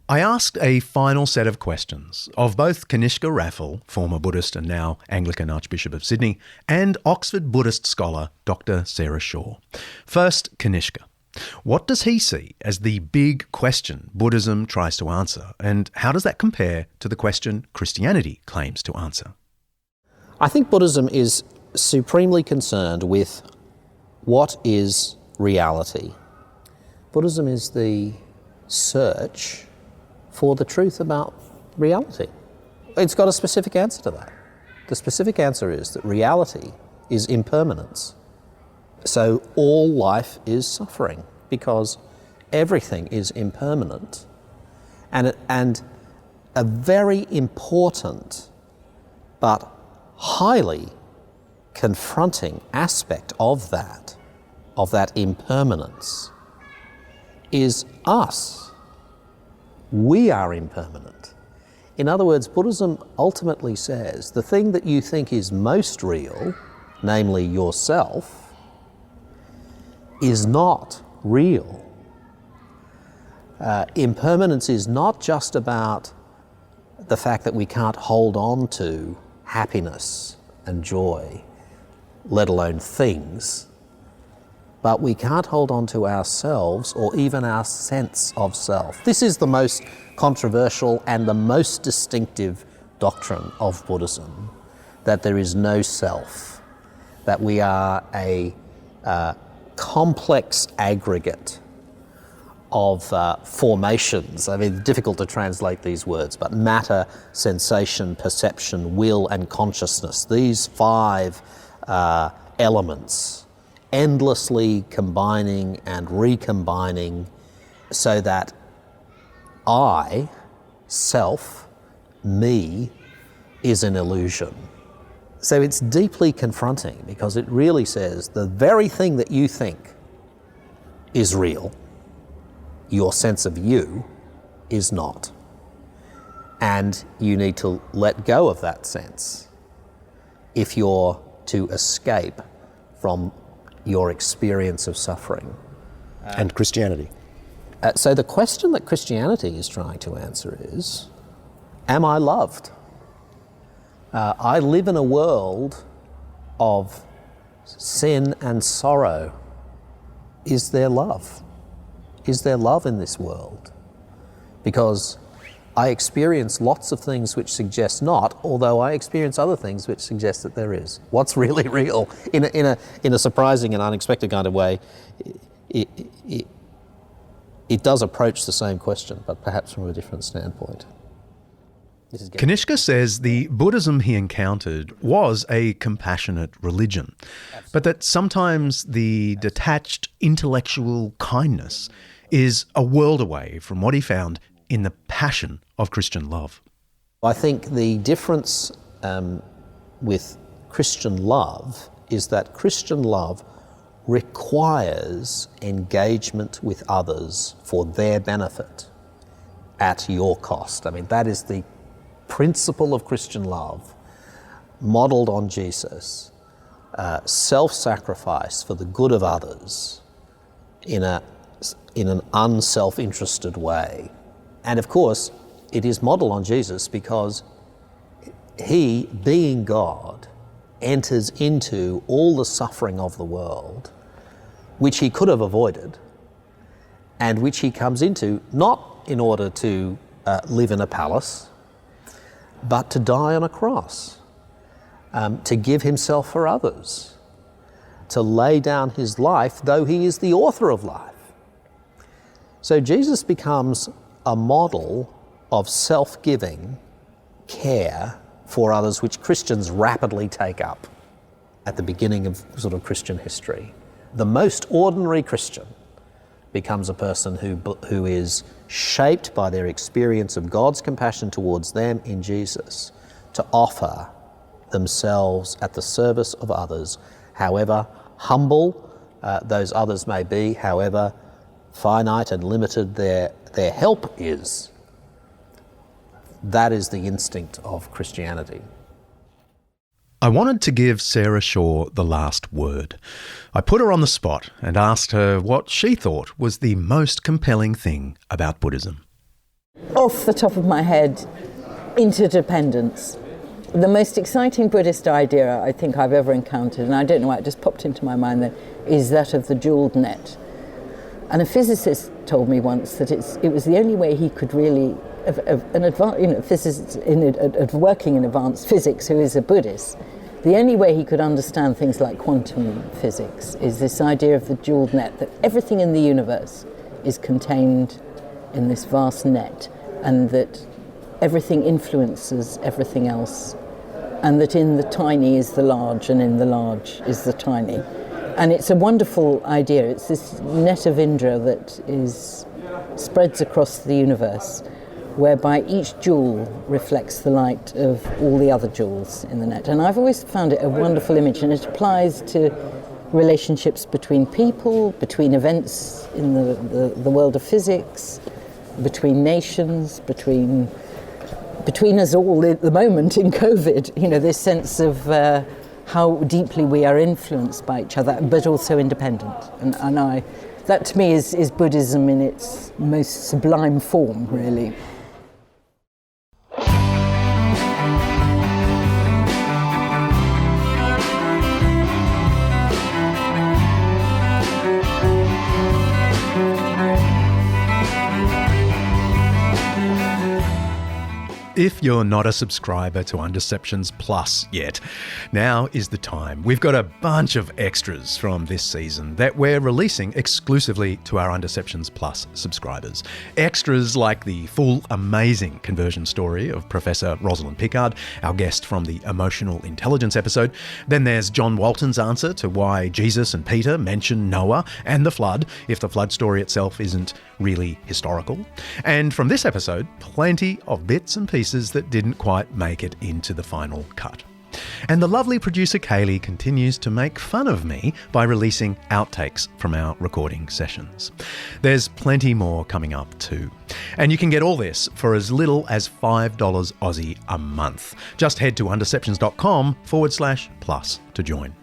I asked a final set of questions of both Kanishka Raffel, former Buddhist and now Anglican Archbishop of Sydney, and Oxford Buddhist scholar Dr. Sarah Shaw. First, Kanishka. What does he see as the big question Buddhism tries to answer, and how does that compare to the question Christianity claims to answer? I think Buddhism is supremely concerned with what is reality. Buddhism is the search for the truth about reality. It's got a specific answer to that. The specific answer is that reality is impermanence. So all life is suffering because everything is impermanent. And a very important but highly confronting aspect of that impermanence, is us. We are impermanent. In other words, Buddhism ultimately says the thing that you think is most real, namely yourself, is not real. Impermanence is not just about the fact that we can't hold on to happiness and joy, let alone things, but we can't hold on to ourselves or even our sense of self. This is the most controversial and the most distinctive doctrine of Buddhism, that there is no self, that we are a complex aggregate of formations. I mean, difficult to translate these words, but matter, sensation, perception, will, and consciousness, these five elements, endlessly combining and recombining so that I, self, me, is an illusion. So it's deeply confronting because it really says the very thing that you think is real, your sense of you, is not. And you need to let go of that sense if you're to escape from your experience of suffering. And Christianity. So the question that Christianity is trying to answer is, am I loved? I live in a world of sin and sorrow. Is there love? Is there love in this world? Because I experience lots of things which suggest not, although I experience other things which suggest that there is. What's really real? In a surprising and unexpected kind of way, it does approach the same question, but perhaps from a different standpoint. Kanishka says the Buddhism he encountered was a compassionate religion, but that sometimes the detached intellectual kindness is a world away from what he found in the passion of Christian love. I think the difference with Christian love is that Christian love requires engagement with others for their benefit at your cost. I mean, that is the principle of Christian love, modelled on Jesus, self-sacrifice for the good of others in an unself-interested way. And of course, it is modelled on Jesus because he, being God, enters into all the suffering of the world, which he could have avoided, and which he comes into not in order to live in a palace, but to die on a cross, to give himself for others, to lay down his life, though he is the author of life. So Jesus becomes a model of self-giving care for others, which Christians rapidly take up at the beginning of sort of Christian history. The most ordinary Christian becomes a person who is shaped by their experience of God's compassion towards them in Jesus to offer themselves at the service of others, however humble those others may be, however finite and limited their help is. That is the instinct of Christianity. I wanted to give Sarah Shaw the last word. I put her on the spot and asked her what she thought was the most compelling thing about Buddhism. Off the top of my head, interdependence. The most exciting Buddhist idea I think I've ever encountered, and I don't know why it just popped into my mind then, is that of the jeweled net. And a physicist told me once that it was the only way he could really, a physicist working in advanced physics who is a Buddhist, the only way he could understand things like quantum physics is this idea of the jeweled net, that everything in the universe is contained in this vast net, and that everything influences everything else, and that in the tiny is the large, and in the large is the tiny. And it's a wonderful idea. It's this net of Indra that spreads across the universe, whereby each jewel reflects the light of all the other jewels in the net. And I've always found it a wonderful image, and it applies to relationships between people, between events in the world of physics, between nations, between us all at the moment in COVID. You know, this sense of how deeply we are influenced by each other, but also independent. And that to me is Buddhism in its most sublime form, really. If you're not a subscriber to Undeceptions Plus yet, now is the time. We've got a bunch of extras from this season that we're releasing exclusively to our Undeceptions Plus subscribers. Extras like the full amazing conversion story of Professor Rosalind Pickard, our guest from the Emotional Intelligence episode. Then there's John Walton's answer to why Jesus and Peter mention Noah and the flood, if the flood story itself isn't really historical. And from this episode, plenty of bits and pieces that didn't quite make it into the final cut. And the lovely producer Kaley continues to make fun of me by releasing outtakes from our recording sessions. There's plenty more coming up too. And you can get all this for as little as $5 Aussie a month. Just head to undeceptions.com/plus to join.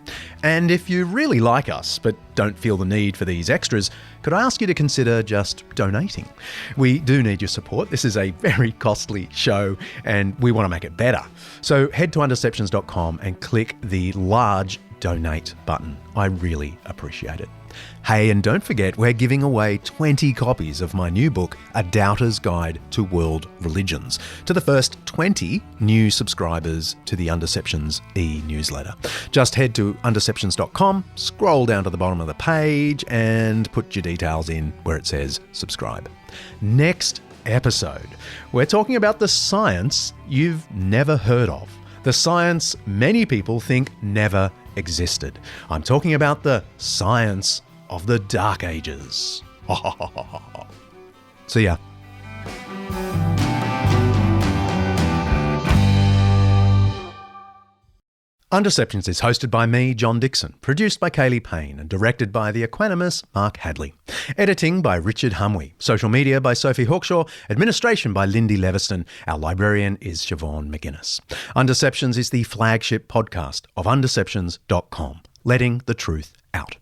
And if you really like us but don't feel the need for these extras, could I ask you to consider just donating? We do need your support. This is a very costly show and we want to make it better. So head to Undeceptions.com and click the large donate button. I really appreciate it. Hey, and don't forget, we're giving away 20 copies of my new book, A Doubter's Guide to World Religions, to the first 20 new subscribers to the Undeceptions e-newsletter. Just head to Undeceptions.com, scroll down to the bottom of the page, and put your details in where it says subscribe. Next episode, we're talking about the science you've never heard of. The science many people think never existed. I'm talking about the science of the Dark Ages. See ya. Undeceptions is hosted by me, John Dickson, produced by Kaley, Payne, and directed by the equanimous Mark Hadley. Editing by Richard Hamwi. Social media by Sophie Hawkshaw. Administration by Lyndie Leviston. Our librarian is Siobhan McGuiness. Undeceptions is the flagship podcast of Undeceptions.com, letting the truth out.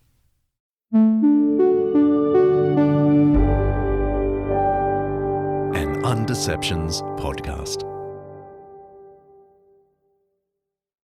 An Undeceptions podcast.